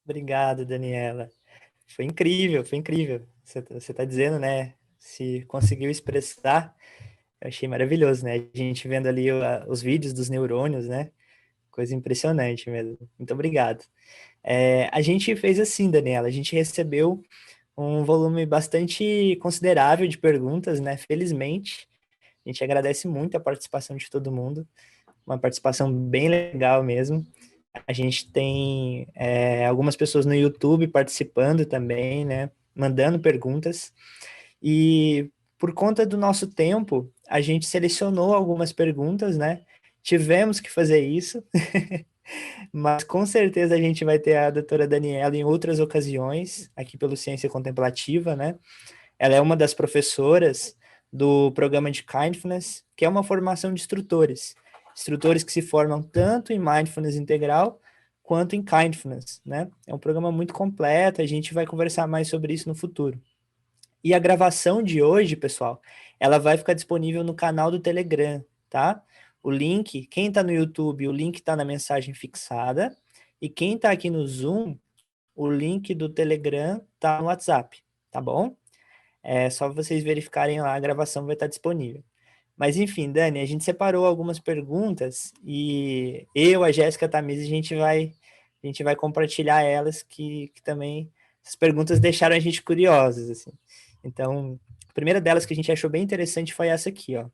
Obrigado, Daniela. Foi incrível, foi incrível. Você está dizendo, né? Se conseguiu expressar, eu achei maravilhoso, né? A gente vendo ali os vídeos dos neurônios, né? Coisa impressionante mesmo. Muito obrigado. A gente fez assim, Daniela, a gente recebeu um volume bastante considerável de perguntas, né? Felizmente, a gente agradece muito a participação de todo mundo, uma participação bem legal mesmo. A gente tem algumas pessoas no YouTube participando também, né? Mandando perguntas. E por conta do nosso tempo, a gente selecionou algumas perguntas, né? Tivemos que fazer isso, mas com certeza a gente vai ter a doutora Daniela em outras ocasiões, aqui pelo Ciência Contemplativa, né? Ela é uma das professoras do programa de Kindfulness, que é uma formação de instrutores. Instrutores que se formam tanto em Mindfulness integral quanto em Kindfulness, né? É um programa muito completo, a gente vai conversar mais sobre isso no futuro. E a gravação de hoje, pessoal, ela vai ficar disponível no canal do Telegram, tá? O link, quem tá no YouTube, o link tá na mensagem fixada, e quem tá aqui no Zoom, o link do Telegram tá no WhatsApp, tá bom? É só vocês verificarem lá, a gravação vai estar disponível. Mas enfim, Dani, a gente separou algumas perguntas e eu, a Jéssica, a Tamires, a gente vai compartilhar elas, que também essas perguntas deixaram a gente curiosos, assim. Então, a primeira delas que a gente achou bem interessante foi essa aqui, ó.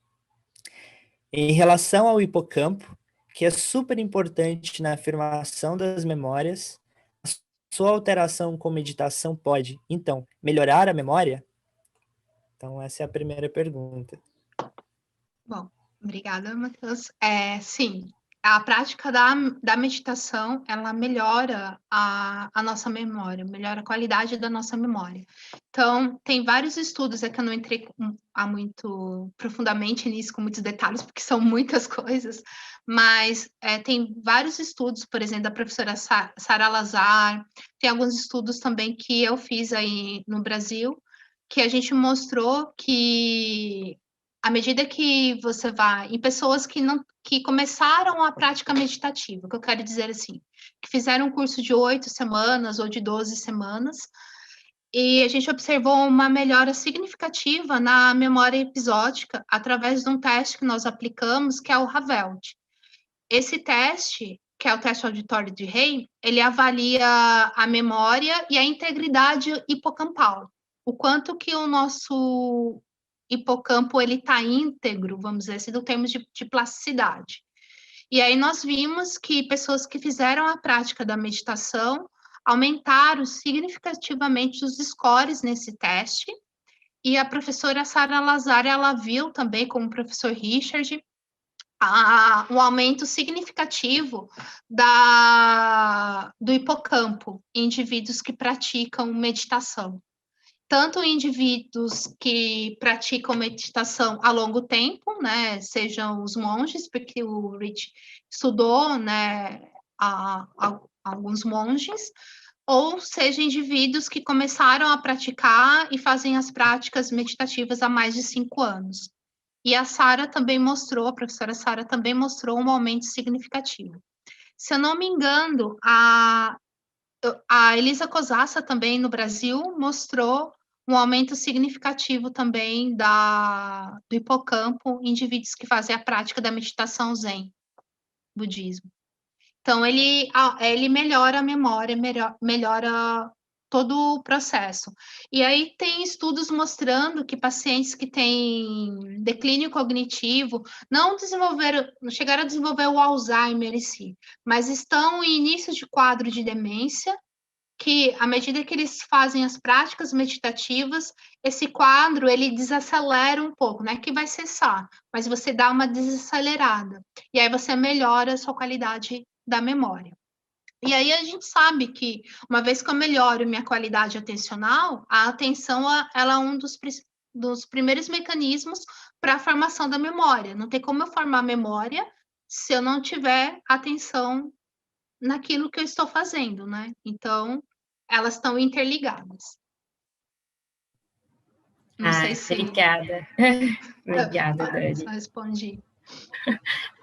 Em relação ao hipocampo, que é super importante na afirmação das memórias, sua alteração com meditação pode, então, melhorar a memória? Então, essa é a primeira pergunta. Bom, obrigada, Matheus. Sim, a prática da meditação, ela melhora a nossa memória, melhora a qualidade da nossa memória. Então, tem vários estudos, que eu não entrei muito profundamente nisso, com muitos detalhes, porque são muitas coisas, mas tem vários estudos, por exemplo, da professora Sara Lazar, tem alguns estudos também que eu fiz aí no Brasil, que a gente mostrou que à medida que você vai, em pessoas que começaram a prática meditativa, que eu quero dizer assim, que fizeram um curso de 8 semanas ou de 12 semanas, e a gente observou uma melhora significativa na memória episódica através de um teste que nós aplicamos, que é o Haveld. Esse teste, que é o teste auditório de Rey, ele avalia a memória e a integridade hipocampal. O quanto que o nosso hipocampo ele está íntegro, vamos dizer assim, no termos de plasticidade. E aí nós vimos que pessoas que fizeram a prática da meditação aumentaram significativamente os scores nesse teste. E a professora Sara Lazar, ela viu também, como o professor Richard, um aumento significativo do hipocampo em indivíduos que praticam meditação. Tanto indivíduos que praticam meditação a longo tempo, né, sejam os monges, porque o Rich estudou, né, alguns monges, ou seja, indivíduos que começaram a praticar e fazem as práticas meditativas há mais de 5 anos. E a professora Sara também mostrou um aumento significativo. Se eu não me engano, a Elisa Cosassa também no Brasil mostrou um aumento significativo também do hipocampo em indivíduos que fazem a prática da meditação Zen, budismo. Então, ele melhora a memória, melhora todo o processo. E aí tem estudos mostrando que pacientes que têm declínio cognitivo não chegaram a desenvolver o Alzheimer em si, mas estão em início de quadro de demência, que, à medida que eles fazem as práticas meditativas, esse quadro, ele desacelera um pouco, não é que vai cessar, mas você dá uma desacelerada, e aí você melhora a sua qualidade da memória. E aí a gente sabe que, uma vez que eu melhoro minha qualidade atencional, a atenção, ela é um dos primeiros mecanismos para a formação da memória. Não tem como eu formar memória se eu não tiver atenção naquilo que eu estou fazendo, né? Então, elas estão interligadas. Não sei se Obrigada. Obrigada, se Dani. eu respondi.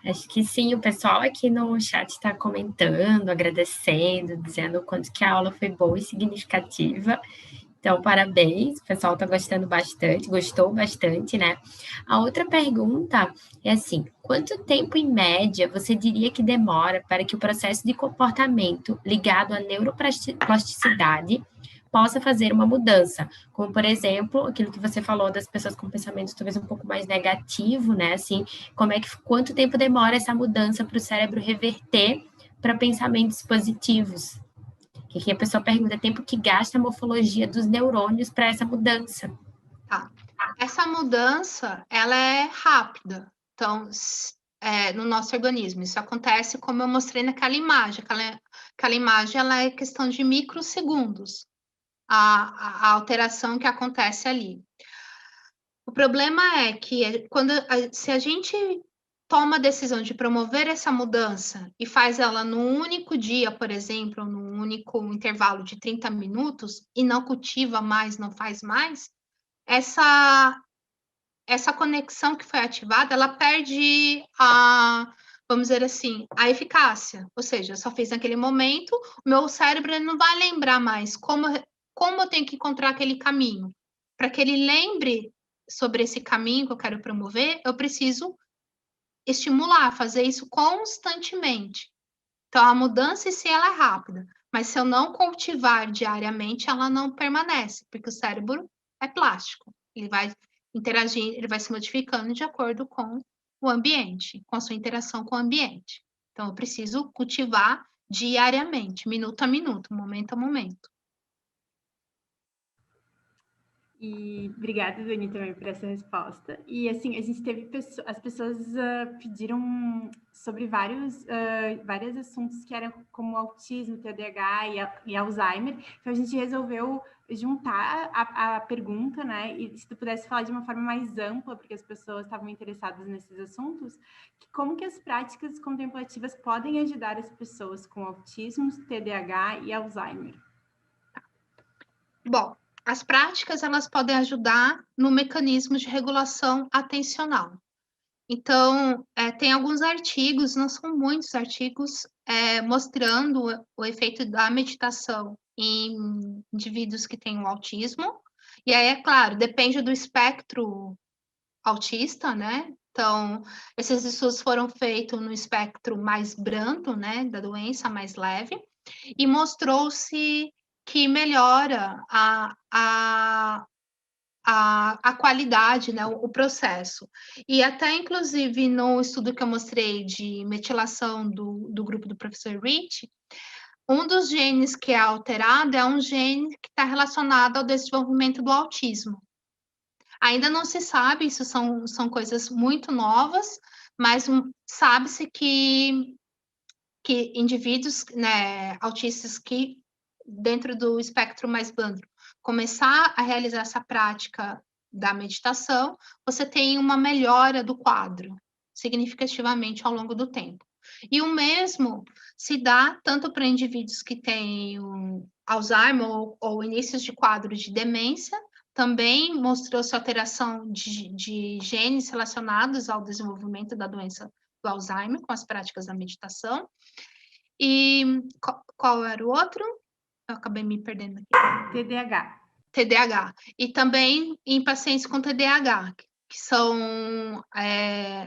Acho que sim, o pessoal aqui no chat está comentando, agradecendo, dizendo o quanto que a aula foi boa e significativa. Então, parabéns, o pessoal está gostando bastante, gostou bastante, né? A outra pergunta é assim, quanto tempo, em média, você diria que demora para que o processo de comportamento ligado à neuroplasticidade possa fazer uma mudança? Como, por exemplo, aquilo que você falou das pessoas com pensamentos talvez um pouco mais negativo, né? Assim, quanto tempo demora essa mudança para o cérebro reverter para pensamentos positivos? Que aqui a pessoa pergunta, tempo que gasta a morfologia dos neurônios para essa mudança? Tá. Essa mudança, ela é rápida. Então, no nosso organismo, isso acontece como eu mostrei naquela imagem. Aquela imagem, ela é questão de microsegundos, a alteração que acontece ali. O problema é que se a gente toma a decisão de promover essa mudança e faz ela num único dia, por exemplo, num único intervalo de 30 minutos, e não cultiva mais, não faz mais, essa conexão que foi ativada, ela perde vamos dizer assim, a eficácia. Ou seja, eu só fiz naquele momento, o meu cérebro não vai lembrar mais como eu tenho que encontrar aquele caminho. Para que ele lembre sobre esse caminho que eu quero promover, eu preciso estimular, fazer isso constantemente. Então, a mudança em si, ela é rápida, mas se eu não cultivar diariamente, ela não permanece, porque o cérebro é plástico, ele vai interagir, ele vai se modificando de acordo com o ambiente, com a sua interação com o ambiente. Então, eu preciso cultivar diariamente, minuto a minuto, momento a momento. E obrigada, Dani, também por essa resposta. E assim, a gente teve as pessoas pediram sobre vários assuntos que eram como autismo, TDAH e Alzheimer. Então a gente resolveu juntar a pergunta, né? E se tu pudesse falar de uma forma mais ampla, porque as pessoas estavam interessadas nesses assuntos, como que as práticas contemplativas podem ajudar as pessoas com autismo, TDAH e Alzheimer? Bom, as práticas, elas podem ajudar no mecanismo de regulação atencional. Então, tem alguns artigos, não são muitos artigos, mostrando o efeito da meditação em indivíduos que têm o autismo. E aí, é claro, depende do espectro autista, né? Então, esses estudos foram feitos no espectro mais brando, né, da doença, mais leve, e mostrou-se que melhora a qualidade, né, o processo. E até, inclusive, no estudo que eu mostrei de metilação do grupo do professor Rich, um dos genes que é alterado é um gene que está relacionado ao desenvolvimento do autismo. Ainda não se sabe, isso são coisas muito novas, mas sabe-se que indivíduos, né, autistas que, dentro do espectro mais blando, começar a realizar essa prática da meditação, você tem uma melhora do quadro, significativamente ao longo do tempo. E o mesmo se dá tanto para indivíduos que têm Alzheimer ou inícios de quadro de demência, também mostrou-se alteração de genes relacionados ao desenvolvimento da doença do Alzheimer com as práticas da meditação. E qual era o outro? Eu acabei me perdendo aqui. TDAH. E também em pacientes com TDAH, que são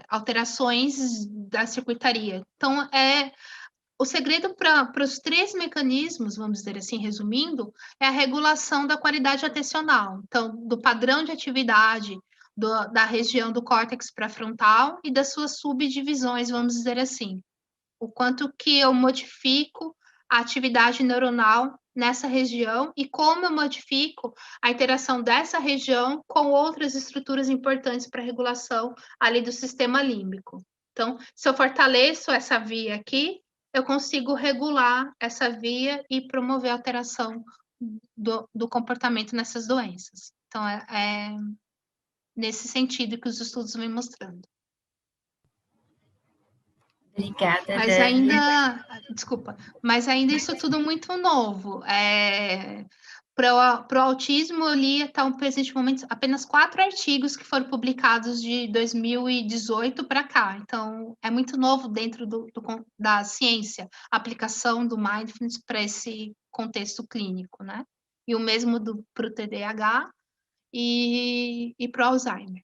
alterações da circuitaria. Então, o segredo para os 3 mecanismos, vamos dizer assim, resumindo, é a regulação da qualidade atencional. Então, do padrão de atividade da região do córtex pré-frontal e das suas subdivisões, vamos dizer assim. O quanto que eu modifico a atividade neuronal nessa região e como eu modifico a interação dessa região com outras estruturas importantes para a regulação ali do sistema límbico. Então, se eu fortaleço essa via aqui, eu consigo regular essa via e promover a alteração do comportamento nessas doenças. Então, é nesse sentido que os estudos vêm mostrando. Obrigada, Mas Dani. ainda, desculpa, mas ainda isso tudo muito novo. Para o autismo, eu li até o presente momento apenas 4 artigos que foram publicados de 2018 para cá. Então, é muito novo dentro da ciência, a aplicação do mindfulness para esse contexto clínico, né? E o mesmo para o TDAH e para o Alzheimer.